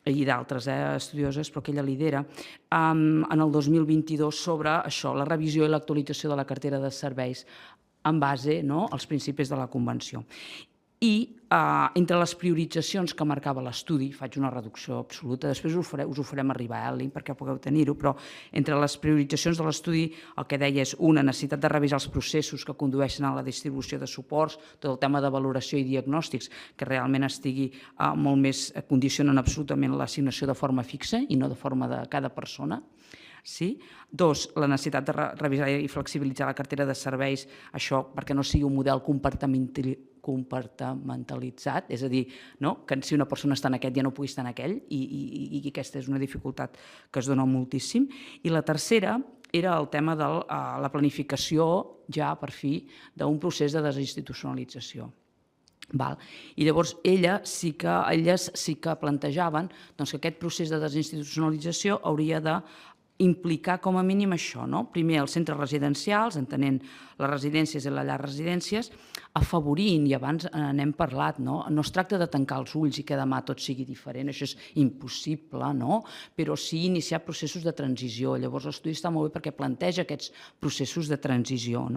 i d'altres estudioses, però que ella lidera, en el 2022 sobre això, la revisió i l'actualització de la cartera de serveis en base als principis de la Convenció. I entre les prioritzacions que marcava l'estudi, faig una reducció absoluta, després us ho farem arribar al link perquè pugueu tenir-ho, però entre les prioritzacions de l'estudi el que deia és una necessitat de revisar els processos que condueixen a la distribució de suports, tot el tema de valoració i diagnòstics, que realment estigui molt més, condicionen absolutament l'assignació de forma fixa i no de forma de cada persona. Sí. 2, la necessitat de revisar i flexibilitzar la cartera de serveis, això perquè no sigui un model compartimentalitzat, és a dir, que si una persona està en aquest ja no pugui estar en aquell, i aquesta és una dificultat que es dona moltíssim. I la tercera era el tema de la planificació, ja per fi, d'un procés de desinstitucionalització. I llavors elles sí que plantejaven que aquest procés de desinstitucionalització hauria de implicar com a mínim això, primer els centres residencials, entenent les residències i les llars residències, afavorint, i abans n'hem parlat, no es tracta de tancar els ulls i que demà tot sigui diferent, això és impossible, però sí iniciar processos de transició. Llavors l'estudi està molt bé perquè planteja aquests processos de transició.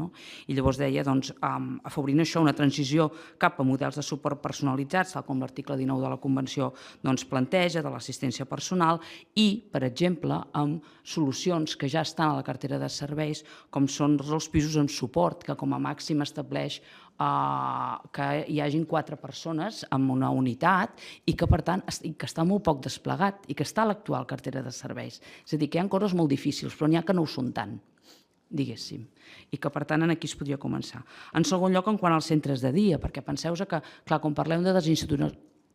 I llavors deia, afavorint això, una transició cap a models de suport personalitzats, tal com l'article 19 de la Convenció planteja, de l'assistència personal, i, per exemple, amb solucions que ja estan a la cartera de serveis, com són els pisos amb suport, que com a màxim estableix que hi hagin 4 persones en una unitat i que, per tant, està molt poc desplegat i que està a l'actual cartera de serveis. És a dir, que hi ha coses molt difícils, però n'hi ha que no ho són tant, diguéssim, i que, per tant, aquí es podria començar. En segon lloc, en quant als centres de dia, perquè penseu que, clar, quan parlem de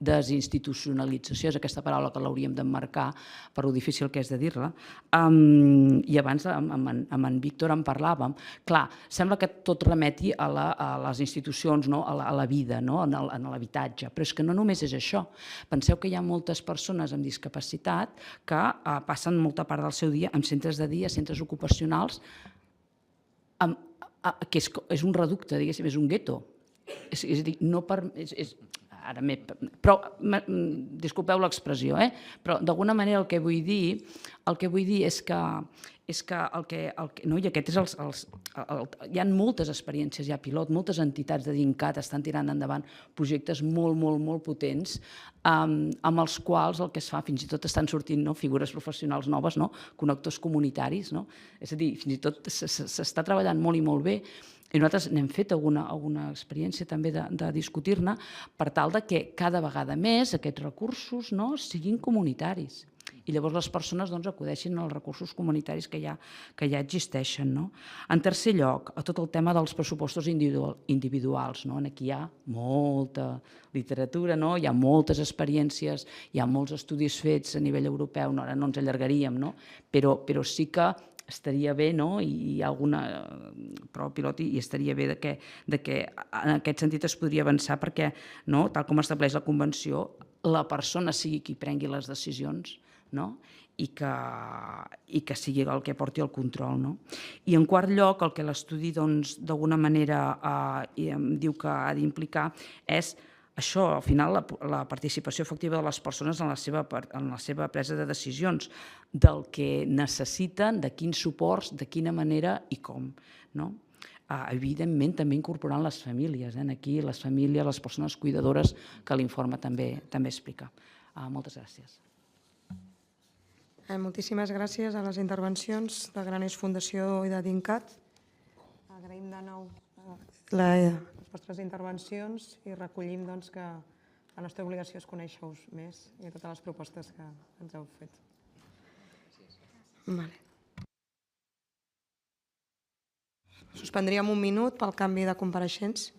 desinstitucionalització, és aquesta paraula que l'hauríem d'emmarcar per lo difícil que és de dir-la, i abans amb en Víctor en parlàvem, clar, sembla que tot remeti a les institucions, a la vida, a l'habitatge, però és que no només és això. Penseu que hi ha moltes persones amb discapacitat que passen molta part del seu dia en centres de dia, centres ocupacionals, que és un reducte, diguéssim, és un gueto. És a dir, no per... Però, disculpeu l'expressió, però d'alguna manera el que vull dir és que hi ha moltes experiències ja pilot, moltes entitats de DINCAT estan tirant endavant projectes molt, molt, molt potents amb els quals el que es fa, fins i tot estan sortint figures professionals noves, connectors comunitaris, és a dir, fins i tot s'està treballant molt i molt bé. I nosaltres n'hem fet alguna experiència també de discutir-ne per tal que cada vegada més aquests recursos siguin comunitaris i llavors les persones acudeixin als recursos comunitaris que ja existeixen. En tercer lloc, a tot el tema dels pressupostos individuals. Aquí hi ha molta literatura, hi ha moltes experiències, hi ha molts estudis fets a nivell europeu, ara no ens allargaríem, però sí que estaria bé, i hi ha alguna prova pilot, i estaria bé que en aquest sentit es podria avançar perquè, tal com estableix la Convenció, la persona sigui qui prengui les decisions i que sigui el que porti el control. I en quart lloc, el que l'estudi d'alguna manera diu que ha d'implicar és això, al final, la participació efectiva de les persones en la seva presa de decisions, del que necessiten, de quins suports, de quina manera i com. Evidentment, també incorporant les famílies. Aquí les famílies, les persones cuidadores, que l'informe també explica. Moltes gràcies. Moltíssimes gràcies a les intervencions de Graners Fundació i de DINCAT. Agraïm de nou les vostres intervencions i recollim que la nostra obligació és conèixer-vos més i totes les propostes que ens heu fet. Suspendríem un minut pel canvi de compareixents.